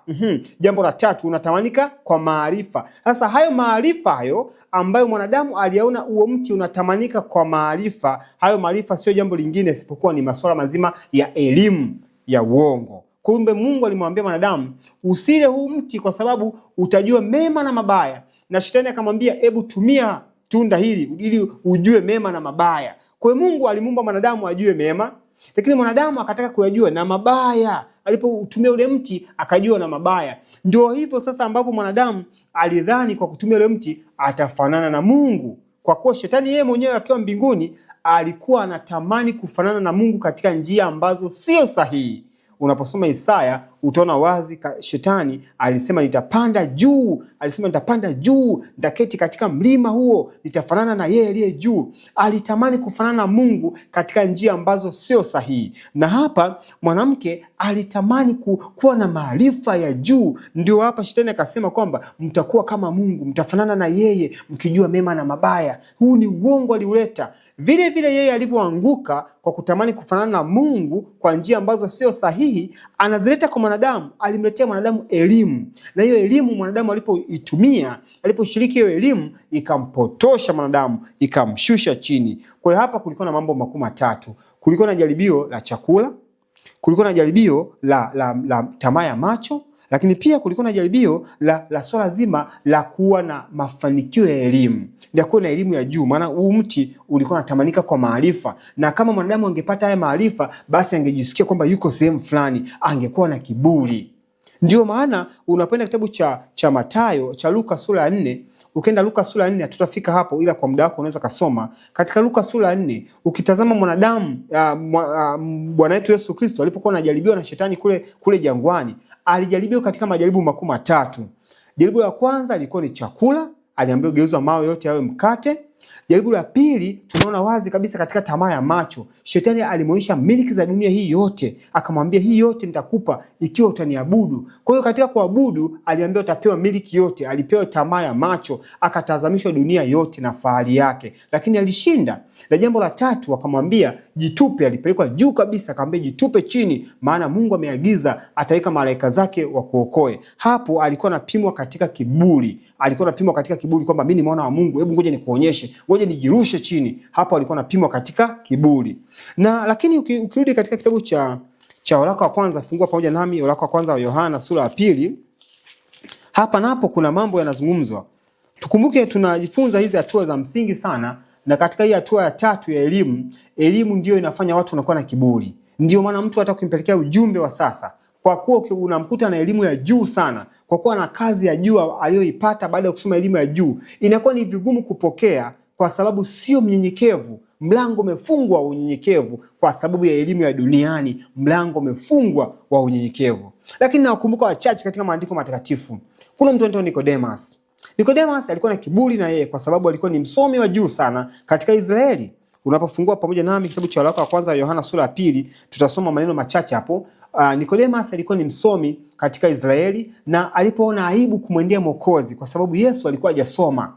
Jambo la tatu, unatamanika kwa maarifa. Sasa hayo maarifa hayo ambayo mwanadamu aliyaona huo mti unatamanika kwa maarifa, hayo maarifa sio jambo lingine isipokuwa ni masuala mazima ya elimu ya uongo. Kumbe Mungu alimwambia mwanadamu usile huu mti kwa sababu utajua mema na mabaya. Na shetani akamwambia hebu tumia tunda hili ili ujue mema na mabaya. Kwa hiyo Mungu alimuumba mwanadamu ajue mema, lakini mwanadamu akataka kuyajua na mabaya. Alipotumia ule mti akajua na mabaya. Ndio hivyo sasa ambapo mwanadamu alidhani kwa kutumia ule mti atafanana na Mungu. Kwa kuwa shetani yeye mwenyewe akiwa mbinguni alikuwa anatamani kufanana na Mungu katika njia ambazo sio sahihi. Unaposoma Isaya utaona wazi shetani alisema nitapanda juu, nitaketi katika mlima huo, nitafanana na yeye aliye juu. Alitamani kufanana na Mungu katika njia ambazo sio sahihi. Na hapa mwanamke alitamani kuwa na maarifa ya juu. Ndio hapa shetani akasema kwamba mtakuwa kama Mungu, mtafanana na yeye mkijua mema na mabaya. Huu ni uongo aliuleta. Vile vile yeye alivyoanguka kwa kutamani kufanana na Mungu kwa njia ambazo sio sahihi, anazileta kwa mwanadamu. Alimletea mwanadamu elimu, na hiyo elimu mwanadamu alipoitumia, aliposhiriki hiyo elimu, ikampotosha mwanadamu, ikamshusha chini. Kwa hiyo hapa kulikuwa na mambo makuu matatu. Kulikuwa na jaribio la chakula, kulikuwa na jaribio la tamaa ya macho, lakini pia kulikuwa na jaribio la swala zima la kuwa na mafanikio ya elimu, ya kuwa na elimu ya juu. Maana huu mti ulikuwa unatamanika kwa maarifa, na kama mwanadamu angepata haya maarifa, basi angejisikia kwamba yuko sehemu fulani, angekuwa na kiburi. Ndio maana unapenda kitabu cha Mathayo cha Luka sura ya 4. Ukienda Luka sura ya 4 hatutafika hapo, ila kwa muda wako unaweza kasoma katika Luka sura ya 4. Ukitazama mwanadamu Bwana wetu Yesu Kristo alipokuwa anajaribiwa na shetani kule jangwani, alijaribiwa katika majaribu makuu matatu. Jaribu la kwanza lilikuwa ni chakula, aliambiwa geuza mawe yote yawe mkate. Jaribu la pili tunaona wazi kabisa katika tamaa ya macho. Shetani alimuonyesha miliki za dunia hii yote, akamwambia hii yote nitakupa ikiwa utaniabudu. Kwa hiyo katika kuabudu aliambiwa utapewa miliki yote, alipewa tamaa ya macho, akatazamishwa dunia yote na fahari yake, lakini alishinda. Na jambo la tatu akamwambia jitupe, alipelekwa juu kabisa, akamwambia jitupe chini, maana Mungu ameagiza ataweka malaika zake wakuokoe. Hapo alikuwa anapimwa katika kiburi, kwamba mimi ni mwana wa Mungu, hebu ngoja nikuonyeshe, ngoja nijirushe chini. Hapo alikuwa anapimwa katika kiburi. Na lakini ukirudi katika kitabu cha waraka wa kwanza, fungua pamoja nami waraka wa kwanza wa Yohana sura ya 2. Hapa napo kuna mambo yanazungumzwa. Tukumbuke tunajifunza hizi hatua za msingi sana, na katika hii hatua ya tatu ya elimu ndio inafanya watu wanakuwa na kiburi. Ndio maana mtu hata kumpelekea ujumbe wa sasa, kwa kuwa unamkuta na elimu ya juu sana, kwa kuwa na kazi ya juu aliyoipata baada ya kusoma elimu ya juu, inakuwa ni vigumu kupokea kwa sababu sio mnyenyekevu. Mlango umefungwa wa unyenyekevu kwa sababu ya elimu ya duniani, mlango umefungwa wa unyenyekevu. Lakini nawakumbuka wachache katika maandiko matakatifu. Kuna mtu anaitwa Nicodemus. Nicodemus alikuwa na kiburi na yeye kwa sababu alikuwa ni msomi wa juu sana katika Israeli. Unapofungua pamoja nami kitabu cha waraka wa kwanza wa Yohana sura ya 2, tutasoma maneno machache hapo. Nicodemus alikuwa ni msomi katika Israeli, na alipoona aibu kumwendea Mwokozi kwa sababu Yesu alikuwa hajasoma.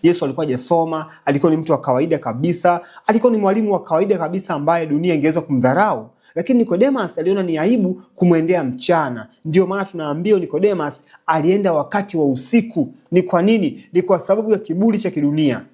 Yesu alikuwa hajasoma, alikuwa ni mtu wa kawaida kabisa, alikuwa ni mwalimu wa kawaida kabisa ambaye dunia ingeweza kumdharau. Lakini Nicodemus aliona ni aibu kumwendea mchana. Ndio maana tunaambiwa Nicodemus alienda wakati wa usiku. Ni kwa nini? Ni kwa sababu ya kiburi cha kidunia.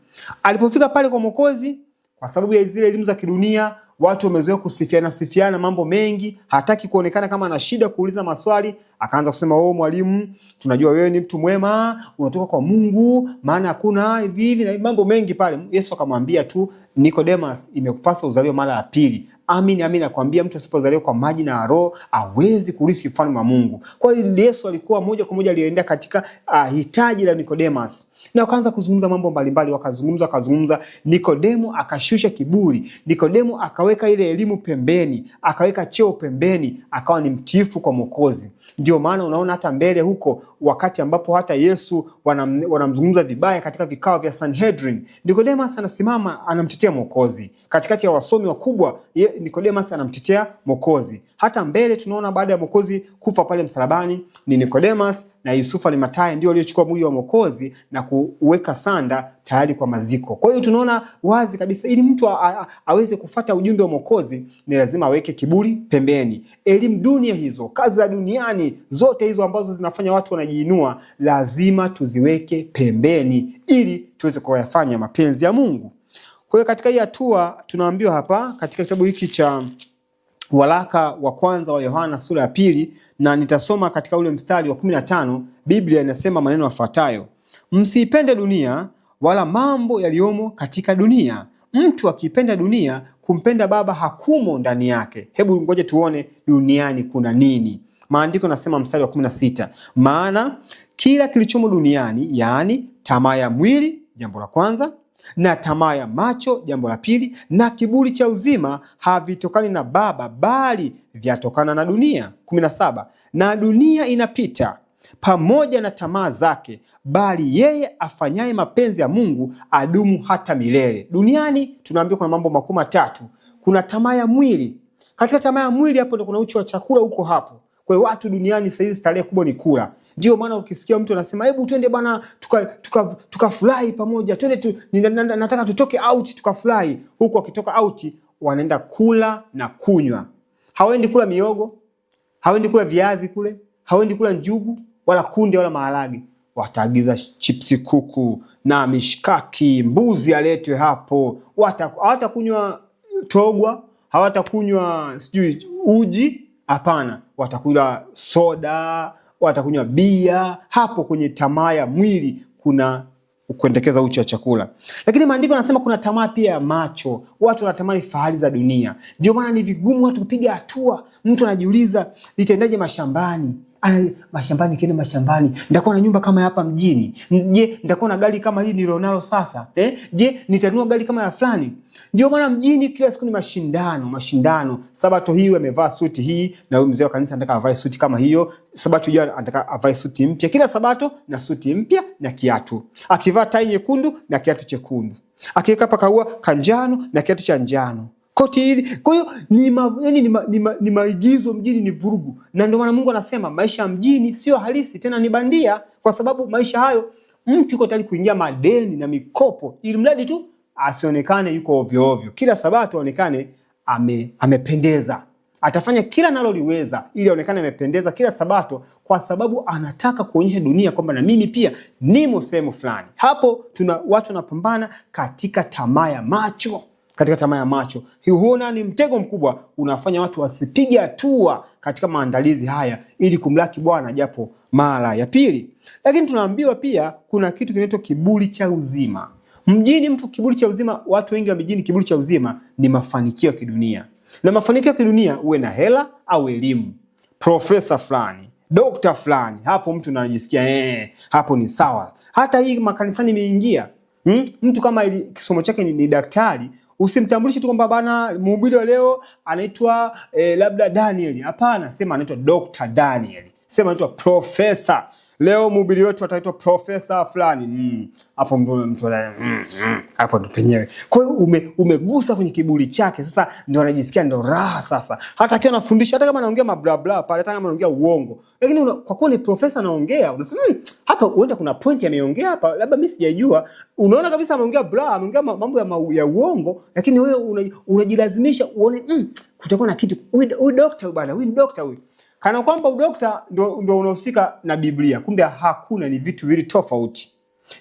Alipofika pale kwa Mwokozi, kwa sababu ya zile elimu za kidunia, watu wamezoea kusifiana mambo mengi, hataki kuonekana kama ana shida kuuliza maswali, akaanza kusema mwalimu, tunajua wewe ni mtu mwema, unatoka kwa Mungu, maana hakuna hivi na mambo mengi pale. Yesu akamwambia tu, Nicodemus, imekupasa uzaliwe mara ya pili. Amini nakwambia, mtu asipozaliwa kwa maji na Roho hawezi kurithi ufalme wa Mungu. Kwa hiyo Yesu alikuwa moja kwa moja alienda katika hitaji la Nicodemus. Na wakaanza kuzungumza mambo mbalimbali, wakazungumza. Nikodemo akashusha kiburi. Nikodemo akaweka ile elimu pembeni, akaweka cheo pembeni, akawa ni mtiifu kwa Mwokozi. Ndio maana unaona hata mbele huko, wakati ambapo hata Yesu wanamzungumza vibaya katika vikao vya Sanhedrin, Nicodemus anasimama anamtetea Mwokozi. Katikati ya wasomi wakubwa, Nicodemus anamtetea Mwokozi. Hata mbele tunaona baada ya Mwokozi kufa pale msalabani, ni Nicodemus na Yusufa ni Mathayo ndio waliochukua mwili wa Mwokozi na kuweka sanda tayari kwa maziko. Kwa hiyo tunaona wazi kabisa, ili mtu aweze kufuata ujumbe wa Mwokozi ni lazima aweke kiburi pembeni. Elimu dunia hizo, kazi za duniani zote hizo ambazo zinafanya watu wanajiinua, lazima tuziweke pembeni ili tuweze kuyafanya mapenzi ya Mungu. Kwa hiyo katika hii hatua tunaambiwa hapa katika kitabu hiki cha waraka wa kwanza wa Yohana sura ya 2, na nitasoma katika ule mstari wa 15. Biblia inasema maneno yafuatayo: msiipende dunia wala mambo yaliyomo katika dunia. Mtu akipenda dunia, kumpenda Baba hakumo ndani yake. Hebu ngoje tuone duniani kuna nini. Maandiko nasema mstari wa 16, maana kila kilichomo duniani, yaani tamaa ya mwili, jambo la kwanza, na tamaa ya macho, jambo la pili, na kiburi cha uzima, havitokani na Baba, bali vyatokana na dunia. 17, na dunia inapita pamoja na tamaa zake, bali yeye afanyaye mapenzi ya Mungu adumu hata milele. Duniani tunaambiwa kuna mambo makuu matatu. Kuna tamaa ya mwili. Katika tamaa ya mwili hapo ndio kuna uchu wa chakula huko hapo. Kwa hiyo watu duniani sasa hizi starehe kubwa ni kula. Ndio maana ukisikia mtu anasema hebu twende bana tukafurahi pamoja, twende nataka tutoke out tukafurahi, huko wakitoka out wanaenda kula na kunywa. Hawaendi kula miogo, hawaendi kula viazi kule, hawaendi kula njugu wala kunde wala maharage. Wataagiza chipsi kuku na mishkaki, mbuzi aletwe hapo. Hawatakunywa togwa, hawatakunywa sijui uji, hapana, watakula soda, watakunywa bia. Hapo kwenye tamaa ya mwili kuna kuendekeza uchi wa chakula. Lakini maandiko yanasema kuna tamaa pia ya macho. Watu wanatamani fahari za dunia. Ndio maana ni vigumu watu kupiga hatua. Mtu anajiuliza, nitaendaje mashambani? Mashambani, kienda mashambani, nitakuwa na nyumba kama hapa mjini? Je, nitakuwa na gari kama hili nilionalo sasa? Je, nitanunua gari kama ya fulani? Ndio maana mjini kila siku ni mashindano. Sabato hii amevaa suti hii, na huyu mzee wa kanisa anataka avae suti kama hiyo. Sabato hiyo anataka avae suti mpya. Kila sabato na suti mpya na kiatu. Akivaa tai nyekundu na kiatu chekundu. Akiweka pakaua kanjano na kiatu cha njano. Koti hili. Kwa hiyo ni maigizo mjini, ni vurugu. Na ndio maana Mungu anasema maisha mjini sio halisi, tena ni bandia, kwa sababu maisha hayo mtu yuko tayari kuingia madeni na mikopo ili mradi tu asionekane yuko ovyo ovyo. Kila sabato aonekane amependeza. Atafanya kila analoliweza ili aonekane amependeza kila sabato, kwa sababu anataka kuonyesha dunia kwamba na mimi pia nimo sehemu fulani. Hapo watu wanapambana katika tamaa ya macho. Huona ni mtego mkubwa unafanya watu wasipige hatua katika maandalizi haya ili kumlaki Bwana japo mara ya pili. Lakini tunaambiwa pia kuna kitu kinaitwa kiburi cha uzima. Mjini mtu kiburi cha uzima, watu wengi wa mjini kiburi cha uzima ni mafanikio ya kidunia. Na mafanikio ya kidunia uwe na hela au elimu. Profesa fulani, dokta fulani, hapo mtu anajisikia hapo ni sawa. Hata hii makanisani imeingia. Mtu kama kisomo chake ni daktari, usimtambulishe tu kwamba bana mhubiri wa leo anaitwa labda Daniel. Hapana, sema anaitwa Dr. Daniel. Sema anaitwa profesa. Leo mhubiri wetu ataitwa profesa fulani. Hapo mtu hapo ndo penyewe. Kwa hiyo umegusa kwenye kiburi chake. Sasa ndio anajisikia ndo raha sasa. Hata akiwa anafundisha, hata kama anaongea mabla bla pale, hata kama anaongea uongo. Lakini kwa kuwa ni profesa anaongea, unasema hapa huenda kuna point ameongea hapa, labda mimi sijajua. Unaona kabisa ameongea ameongea mambo ya uongo, lakini wewe unajilazimisha uone kutakuwa na kitu. Huyu daktari bwana, huyu daktari huyu. Kana kwamba udokta ndio unahusika na Biblia. Kumbe hakuna, ni vitu vili tofauti.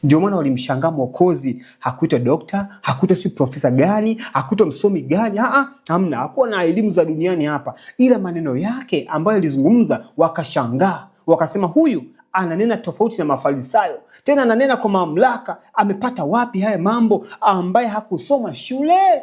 Ndio maana walimshangaa Mwokozi, hakuitwa dokta, hakuitwa si profesa gani, hakuitwa msomi gani, hamna, hakuwa na elimu za duniani hapa. Ila maneno yake ambayo alizungumza wakashangaa, wakasema huyu ananena tofauti na Mafarisayo. Tena ananena kwa mamlaka, amepata wapi haya mambo ambaye hakusoma shule?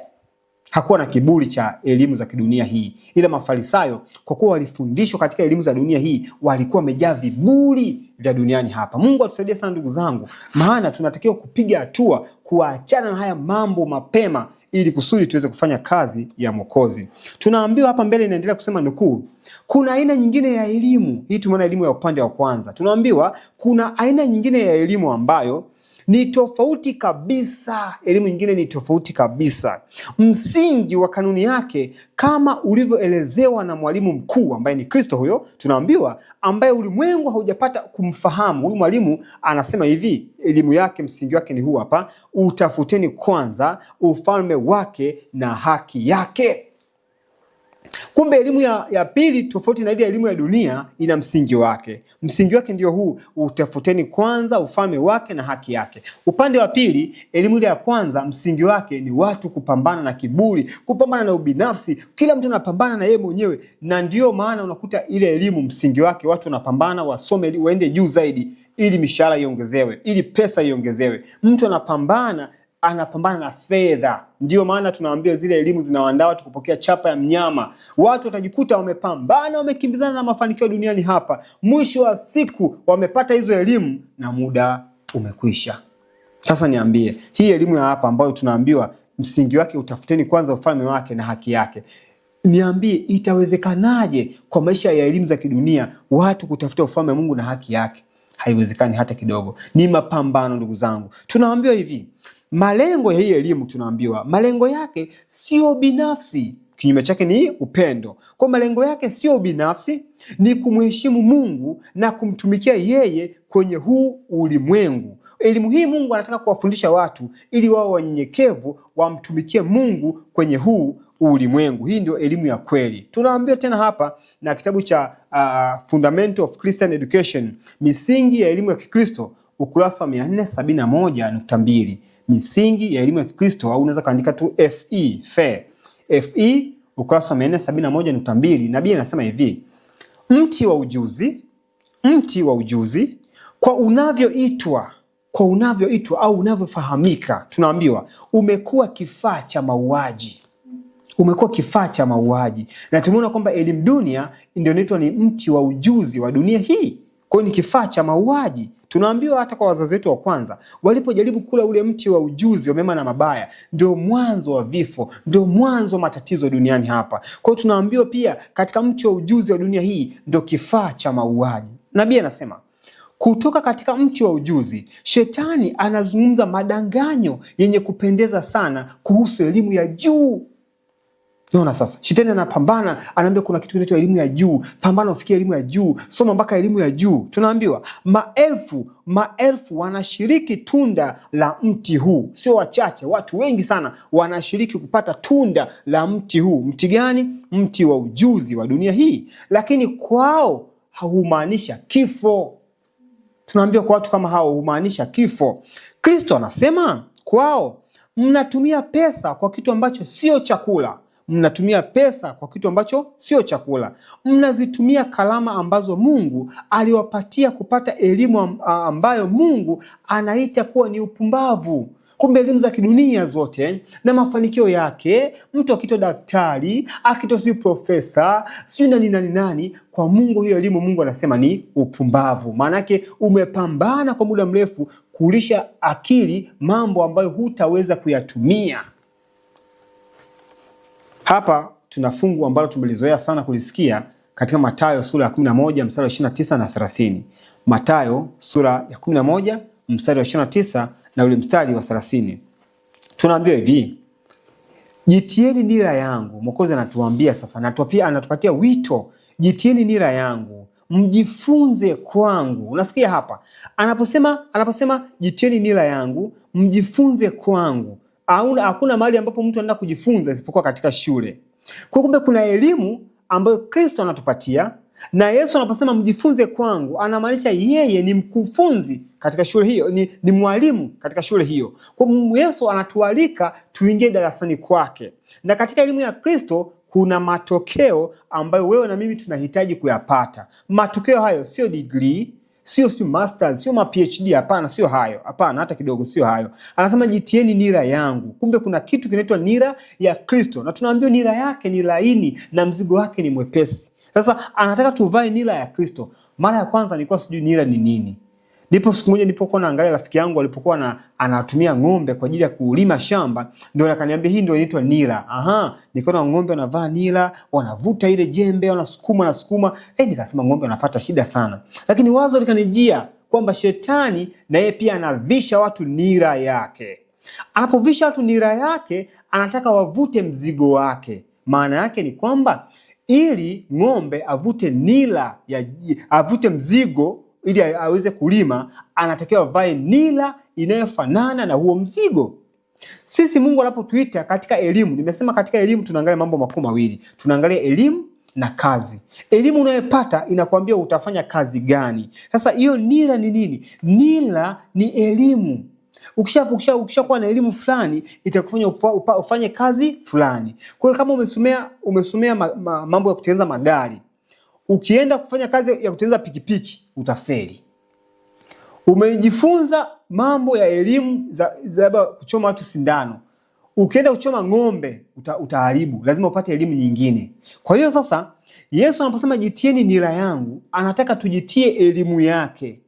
Hakuwa na kiburi cha elimu za kidunia hii. Ila Mafarisayo kwa kuwa walifundishwa katika elimu za dunia hii, walikuwa wamejaa viburi vya duniani hapa. Mungu atusaidie sana ndugu zangu, maana tunatakiwa kupiga hatua kuachana na haya mambo mapema ili kusudi tuweze kufanya kazi ya Mwokozi. Tunaambiwa hapa mbele, inaendelea kusema nukuu, kuna aina nyingine ya elimu. Hii tumeona elimu ya upande wa kwanza. Tunaambiwa kuna aina nyingine ya elimu ambayo ni tofauti kabisa. Elimu nyingine ni tofauti kabisa. Msingi wa kanuni yake kama ulivyoelezewa na mwalimu mkuu ambaye ni Kristo huyo, tunaambiwa, ambaye ulimwengu haujapata kumfahamu. Huyu mwalimu anasema hivi, elimu yake msingi wake ni huu hapa: utafuteni kwanza ufalme wake na haki yake. Kumbe elimu ya pili tofauti na ile elimu ya dunia ina msingi wake. Msingi wake ndio huu: utafuteni kwanza ufalme wake na haki yake. Upande wa pili, elimu ile ya kwanza msingi wake ni watu kupambana na kiburi, kupambana na ubinafsi. Kila mtu anapambana na yeye mwenyewe, na ndio maana unakuta ile elimu msingi wake watu wanapambana wasome waende juu zaidi ili mishahara iongezewe, ili pesa iongezewe. Mtu anapambana na fedha. Ndio maana tunawaambia zile elimu zinawaandaa watu kupokea chapa ya mnyama. Watu watajikuta wamepambana, wamekimbizana na mafanikio duniani hapa. Mwisho wa siku wamepata hizo elimu na muda umekwisha. Sasa niambie, hii elimu ya hapa ambayo tunaambiwa msingi wake utafuteni kwanza ufalme wake na haki yake, niambie itawezekanaje kwa maisha ya elimu za kidunia watu kutafuta ufalme wa Mungu na haki yake? Haiwezekani hata kidogo. Ni mapambano ndugu zangu. Tunaambiwa hivi, malengo ya hii elimu, tunaambiwa malengo yake sio binafsi, kinyume chake ni upendo. Kwa malengo yake sio binafsi, ni kumheshimu Mungu na kumtumikia yeye kwenye huu ulimwengu. Elimu hii Mungu anataka kuwafundisha watu ili wao wanyenyekevu wamtumikie Mungu kwenye huu ulimwengu. Hii ndio elimu ya kweli. Tunaambiwa tena hapa na kitabu cha Fundamental of Christian Education, misingi ya elimu ya Kikristo, ukurasa wa 471.2. Misingi ya elimu ya Kikristo, au unaweza kaandika tu FE, FE ukurasa wa 471.2, nabii anasema hivi: mti wa ujuzi kwa unavyoitwa au unavyofahamika, tunaambiwa umekuwa kifaa cha mauaji. Umekuwa kifaa cha mauaji. Na tumeona kwamba elimu dunia ndio inaitwa ni mti wa ujuzi wa dunia hii. Kwa hiyo ni kifaa cha mauaji. Tunaambiwa hata kwa wazazi wetu wa kwanza walipojaribu kula ule mti wa ujuzi wa mema na mabaya, ndio mwanzo wa vifo, ndio mwanzo wa matatizo duniani hapa. Kwa hiyo tunaambiwa pia katika mti wa ujuzi wa dunia hii ndio kifaa cha mauaji. Nabii anasema kutoka katika mti wa ujuzi, shetani anazungumza madanganyo yenye kupendeza sana kuhusu elimu ya juu. Unaona sasa, shetani anapambana, anaambia kuna kitu kinaitwa elimu ya juu, pambana ufikie elimu ya juu, soma mpaka elimu ya juu. Tunaambiwa maelfu wanashiriki tunda la mti huu. Sio wachache, watu wengi sana wanashiriki kupata tunda la mti huu. Mti gani? Mti wa ujuzi wa dunia hii. Lakini kwao haumaanisha kifo. Tunaambiwa kwa watu kama hao humaanisha kifo. Kristo anasema kwao, mnatumia pesa kwa kitu ambacho sio chakula. Mnatumia pesa kwa kitu ambacho sio chakula. Mnazitumia kalama ambazo Mungu aliwapatia kupata elimu ambayo Mungu anaita kuwa ni upumbavu. Kumbe elimu za kidunia zote na mafanikio yake, mtu akitwa daktari, akitwa si profesa, si nani, kwa Mungu hiyo elimu Mungu anasema ni upumbavu. Maana yake umepambana kwa muda mrefu kulisha akili mambo ambayo hutaweza kuyatumia. Hapa tuna fungu ambalo tumelizoea sana kulisikia katika Mathayo sura ya 11 mstari wa 29 na 30. Mathayo sura ya 11 mstari wa 29 na ule mstari wa 30. Tunaambiwa hivi: jitieni nira yangu. Mwokozi anatuambia sasa, anatupatia wito, jitieni nira yangu, mjifunze kwangu. Unasikia hapa? Anaposema jitieni nira yangu, mjifunze kwangu. Hakuna mahali ambapo mtu anaenda kujifunza isipokuwa katika shule. Kwa kumbe kuna elimu ambayo Kristo anatupatia, na Yesu anaposema mjifunze kwangu, anamaanisha yeye ni mkufunzi katika shule hiyo, ni mwalimu katika shule hiyo. Kwa Yesu anatualika tuingie darasani kwake. Na katika elimu ya Kristo kuna matokeo ambayo wewe na mimi tunahitaji kuyapata. Matokeo hayo sio degree, sio masters, sio PhD, hapana, sio hayo. Hapana, hata kidogo sio hayo. Anasema jitieni nira yangu. Kumbe kuna kitu kinaitwa nira ya Kristo. Na tunaambiwa nira yake ni laini na mzigo wake ni mwepesi. Sasa anataka tuvae nira ya Kristo. Mara ya kwanza nilikuwa sijui nira ni nini. Ndipo siku moja nilipokuwa naangalia rafiki yangu alipokuwa anatumia ng'ombe kwa ajili ya kulima shamba, ndio akaniambia hii ndio inaitwa nira. Nikaona ng'ombe wanavaa nira, wanavuta ile jembe, wanasukuma. Nikasema ng'ombe wanapata shida sana. Lakini wazo likanijia kwamba shetani na yeye pia anavisha watu nira yake. Anapovisha watu nira yake, anataka wavute mzigo wake. Maana yake ni kwamba ili ng'ombe avute mzigo ili aweze kulima, anatakiwa avae nira inayofanana na huo mzigo. Sisi Mungu anapotuita katika elimu, nimesema katika elimu tunaangalia mambo makuu mawili. Tunaangalia elimu na kazi. Elimu unayopata inakwambia utafanya kazi gani. Sasa hiyo nira ni nini? Nira ni elimu. Ukishakuwa na elimu fulani itakufanya ufanye kazi fulani. Kwa hiyo kama umesomea mambo ya kutengeneza magari, ukienda kufanya kazi ya kutengeneza pikipiki utafeli. Umejifunza mambo ya elimu za kuchoma watu sindano, ukienda kuchoma ng'ombe utaharibu. Lazima upate elimu nyingine. Kwa hiyo sasa Yesu anaposema jitieni nira yangu, anataka tujitie elimu yake.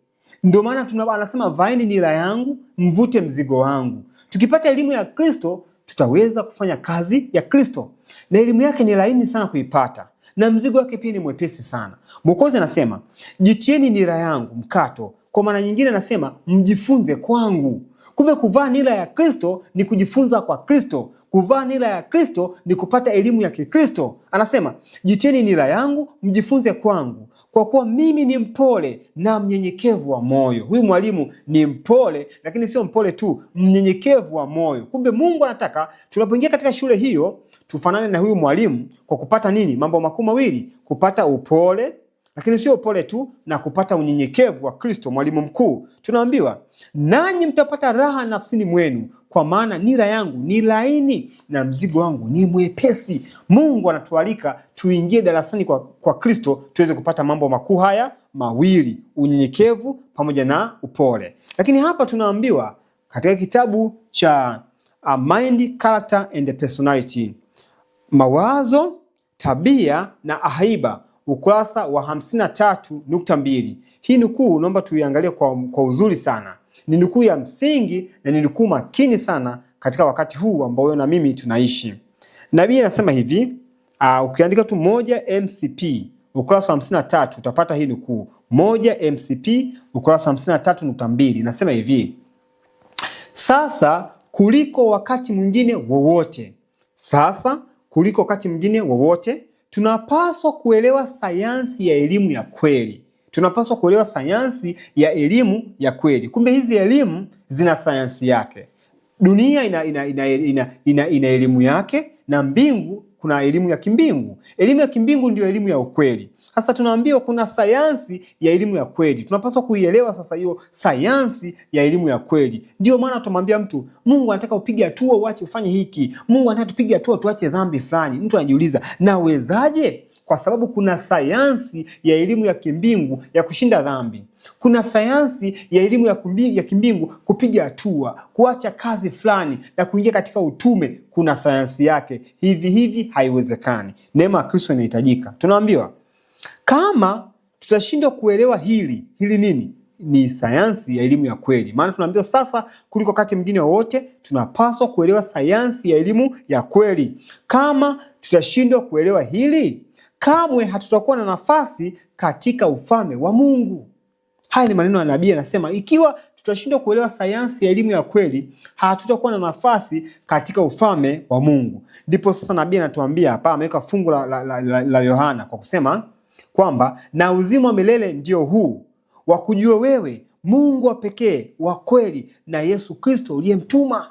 Ndio maana anasema vaeni nira yangu, mvute mzigo wangu. Tukipata elimu ya Kristo tutaweza kufanya kazi ya Kristo. Na elimu yake ni laini sana kuipata, na mzigo wake pia ni mwepesi sana. Mwokozi anasema jitieni nira yangu, mkato. Kwa maana nyingine anasema mjifunze kwangu. Kumbe kuvaa nira ya Kristo ni kujifunza kwa Kristo. Kuvaa nira ya Kristo ni kupata elimu ya Kikristo. Anasema jitieni nira yangu, mjifunze kwangu, kwa kuwa mimi ni mpole na mnyenyekevu wa moyo. Huyu mwalimu ni mpole, lakini sio mpole tu, mnyenyekevu wa moyo. Kumbe Mungu anataka tunapoingia katika shule hiyo tufanane na huyu mwalimu kwa kupata nini? Mambo makuu mawili: kupata upole, lakini sio upole tu, na kupata unyenyekevu wa Kristo, mwalimu mkuu. Tunaambiwa nanyi mtapata raha nafsini mwenu, kwa maana nira yangu ni laini na mzigo wangu ni mwepesi. Mungu anatualika tuingie darasani kwa Kristo tuweze kupata mambo makuu haya mawili, unyenyekevu pamoja na upole. Lakini hapa tunaambiwa katika kitabu cha Mind, Character and Personality, mawazo, tabia na haiba, ukurasa wa 53.2. Hii nukuu naomba tuiangalie kwa uzuri sana. Ni nukuu ya msingi na ni nukuu makini sana katika wakati huu ambao na mimi tunaishi. Nabii anasema hivi, ukiandika tu 1 MCP ukurasa wa 53 utapata hii nukuu. 1 MCP ukurasa wa 53.2 nasema hivi: sasa kuliko wakati mwingine wowote, sasa kuliko wakati mwingine wowote tunapaswa kuelewa sayansi ya elimu ya kweli. Tunapaswa kuelewa sayansi ya elimu ya kweli. Kumbe hizi elimu zina sayansi yake. Dunia ina elimu yake, na mbingu kuna elimu ya kimbingu. Elimu ya kimbingu ndio elimu ya ukweli. Sasa tunaambiwa kuna sayansi ya elimu ya kweli. Tunapaswa kuielewa sasa hiyo sayansi ya elimu ya kweli. Ndio maana tumwambia mtu, Mungu anataka upige hatua uache ufanye hiki. Mungu anataka tupige hatua tuache dhambi fulani. Mtu anajiuliza, nawezaje? Kwa sababu kuna sayansi ya elimu ya kimbingu ya kushinda dhambi. Kuna sayansi ya elimu ya kimbingu kupiga hatua, kuacha kazi fulani na kuingia katika utume. Kuna sayansi yake. Hivi haiwezekani. Neema ya Kristo inahitajika. Tunaambiwa kama tutashindwa kuelewa hili nini? Ni sayansi ya elimu ya kweli. Maana tunaambiwa sasa kuliko wakati mwingine wowote tunapaswa kuelewa sayansi ya elimu ya kweli. Kama tutashindwa kuelewa hili, kamwe hatutakuwa na nafasi katika ufalme wa Mungu. Haya ni maneno ya nabii, anasema ikiwa tutashindwa kuelewa sayansi ya elimu ya kweli, hatutakuwa na nafasi katika ufalme wa Mungu. Ndipo sasa nabii anatuambia hapa, ameweka fungu la Yohana kwa kusema kwamba na uzima wa milele ndio huu, wa kujua wewe Mungu wa pekee wa kweli na Yesu Kristo uliyemtuma.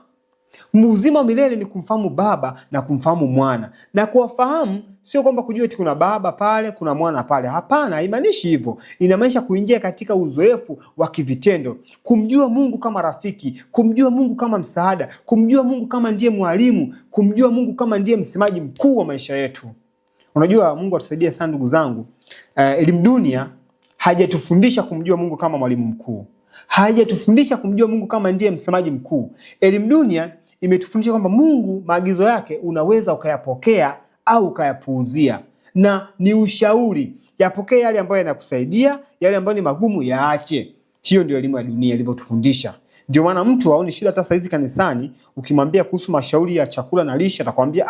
Uzima wa milele ni kumfahamu Baba na kumfahamu Mwana. Na kuwafahamu sio kwamba kujua eti kuna Baba pale, kuna Mwana pale. Hapana, haimaanishi hivyo. Inamaanisha kuingia katika uzoefu wa kivitendo. Kumjua Mungu kama rafiki, kumjua Mungu kama msaada, kumjua Mungu kama ndiye mwalimu, kumjua Mungu kama ndiye msemaji mkuu wa maisha yetu. Unajua Mungu atusaidie sana ndugu zangu. Elimu dunia haijatufundisha kumjua Mungu kama mwalimu mkuu. Haijatufundisha kumjua Mungu kama ndiye msemaji mkuu. Elimu dunia imetufundisha kwamba Mungu maagizo yake unaweza ukayapokea au ukayapuuzia. Na ni ushauri, yapokee yale ambayo yanakusaidia, yale ambayo ni magumu yaache. Hiyo ndio elimu ya dunia ilivyotufundisha. Ndio maana mtu haoni shida hata saizi kanisani ukimwambia kuhusu mashauri ya chakula na lishe atakwambia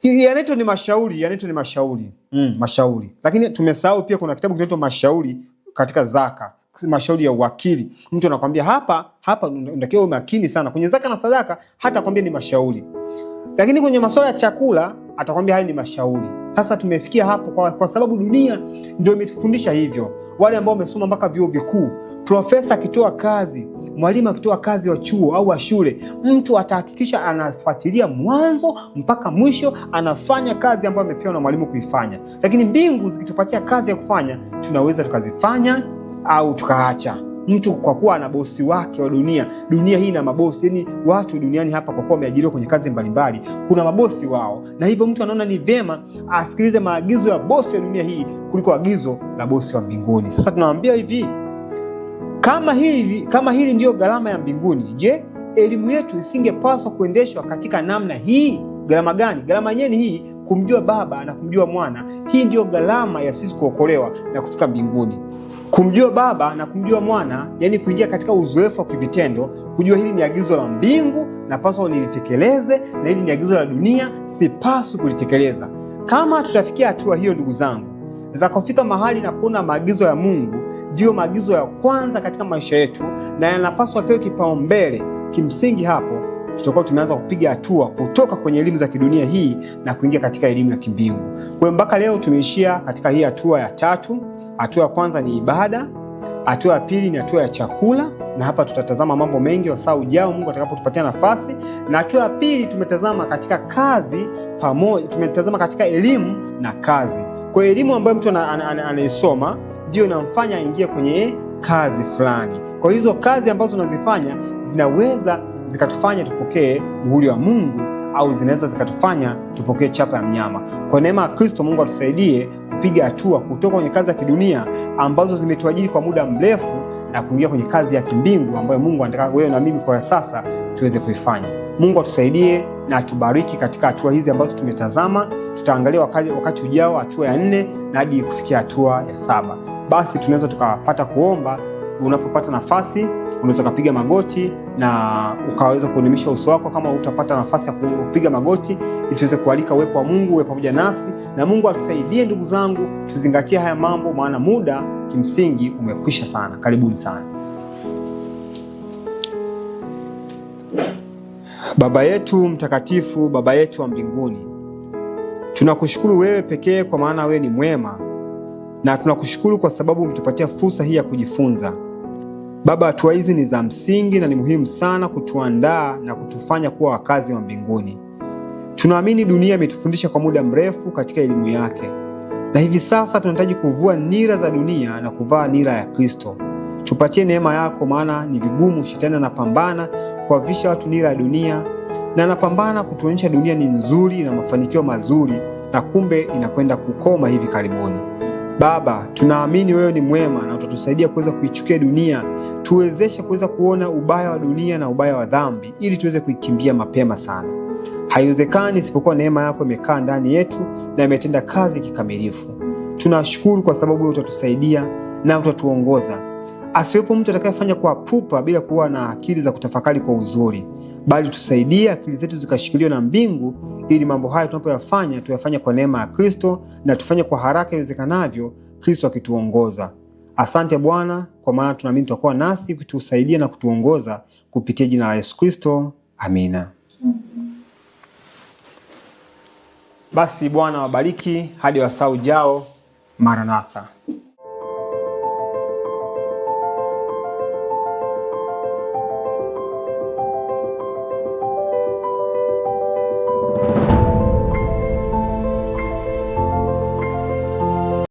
yanaitwa ni mashauri, mashauri. Lakini tumesahau pia kuna kitabu kinaitwa mashauri katika zaka, mashauri ya uwakili. Mtu anakuambia hapa unatakiwa uwe makini sana. Kwenye zaka na sadaka hata kwambia ni mashauri. Lakini kwenye masuala ya chakula atakwambia haya ni mashauri. Sasa tumefikia hapo kwa sababu dunia ndio imetufundisha hivyo. Wale ambao wamesoma mpaka vyuo vikuu, profesa akitoa kazi, mwalimu akitoa kazi wa chuo au wa shule, mtu atahakikisha anafuatilia mwanzo mpaka mwisho, anafanya kazi ambayo amepewa na mwalimu kuifanya. Lakini mbingu zikitupatia kazi ya kufanya, tunaweza tukazifanya au tukaacha. Mtu kwa kuwa ana bosi wake wa dunia hii ina mabosi, yani watu duniani hapa kwa kuwa wameajiriwa kwenye kazi mbalimbali, kuna mabosi wao. Na hivyo mtu anaona ni vyema asikilize maagizo ya bosi wa dunia hii kuliko agizo la bosi wa mbinguni. Sasa tunawaambia hivi, kama hili ndio gharama ya mbinguni, je, elimu yetu isingepaswa kuendeshwa katika namna hii? Gharama gani? Gharama yenyewe ni hii, kumjua Baba na kumjua Mwana. Hii ndio gharama ya sisi kuokolewa na kufika mbinguni. Kumjua Baba na kumjua Mwana, yani kuingia katika uzoefu wa kivitendo, kujua hili ni agizo la mbingu napaswa nilitekeleze, na hili ni agizo la dunia sipaswi kulitekeleza. Kama tutafikia hatua hiyo ndugu zangu, za kufika mahali na kuona maagizo ya Mungu ndio maagizo ya kwanza katika maisha yetu na yanapaswa pewe kipaumbele, kimsingi hapo tutakuwa tumeanza kupiga hatua kutoka kwenye elimu za kidunia hii na kuingia katika elimu ya kimbingu. Kwa mpaka leo tumeishia katika hii hatua ya 3. Hatua ya kwanza ni ibada, hatua ya pili ni hatua ya chakula, na hapa tutatazama mambo mengi wasaa ujao Mungu atakapotupatia nafasi. Na hatua ya pili tumetazama katika kazi pamoja, tumetazama katika elimu na kazi. Kwa elimu ambayo mtu anaisoma ndio inamfanya aingie kwenye kazi fulani. Kwa hizo kazi ambazo tunazifanya zinaweza zikatufanya tupokee muhuri wa Mungu au zinaweza zikatufanya tupokee chapa ya mnyama. Kwa neema ya Kristo, Mungu atusaidie kupiga hatua kutoka kwenye kazi ya kidunia ambazo zimetuajiri kwa muda mrefu na kuingia kwenye kazi ya kimbingu ambayo Mungu anataka wewe na mimi kwa sasa tuweze kuifanya. Mungu atusaidie na atubariki katika hatua hizi ambazo tumetazama. Tutaangalia wakati ujao hatua ya 4 na hadi kufikia hatua ya 7. Basi tunaweza tukapata kuomba. Unapopata nafasi unaweza kupiga magoti na ukaweza kuinamisha uso wako kama utapata nafasi ya kupiga magoti, ili tuweze kualika uwepo wa Mungu uwe pamoja nasi. Na Mungu atusaidie ndugu zangu, tuzingatie haya mambo, maana muda kimsingi umekwisha sana. Karibuni sana. Baba yetu mtakatifu, Baba yetu wa mbinguni, tunakushukuru wewe pekee kwa maana wewe ni mwema, na tunakushukuru kwa sababu umetupatia fursa hii ya kujifunza. Baba, hatua hizi ni za msingi na ni muhimu sana kutuandaa na kutufanya kuwa wakazi wa mbinguni. Tunaamini dunia imetufundisha kwa muda mrefu katika elimu yake, na hivi sasa tunahitaji kuvua nira za dunia na kuvaa nira ya Kristo. Tupatie neema yako, maana ni vigumu. Shetani anapambana kuwavisha watu nira ya dunia, na anapambana kutuonyesha dunia ni nzuri na mafanikio mazuri, na kumbe inakwenda kukoma hivi karibuni. Baba, tunaamini wewe ni mwema na utatusaidia kuweza kuichukia dunia. Tuwezeshe kuweza kuona ubaya wa dunia na ubaya wa dhambi, ili tuweze kuikimbia mapema sana. Haiwezekani isipokuwa neema yako imekaa ndani yetu na imetenda kazi kikamilifu. Tunashukuru kwa sababu utatusaidia na utatuongoza. Asiwepo mtu atakayefanya kwa pupa bila kuwa na akili za kutafakari kwa uzuri, bali tusaidie akili zetu zikashikiliwa na mbingu, ili mambo haya tunapoyafanya tuyafanye kwa neema ya Kristo na tufanye kwa haraka iwezekanavyo, Kristo akituongoza. Asante Bwana, kwa maana tunaamini tutakuwa nasi kutusaidia na kutuongoza kupitia jina la Yesu Kristo. Amina. Basi Bwana wabariki hadi wasaa ujao. Maranatha.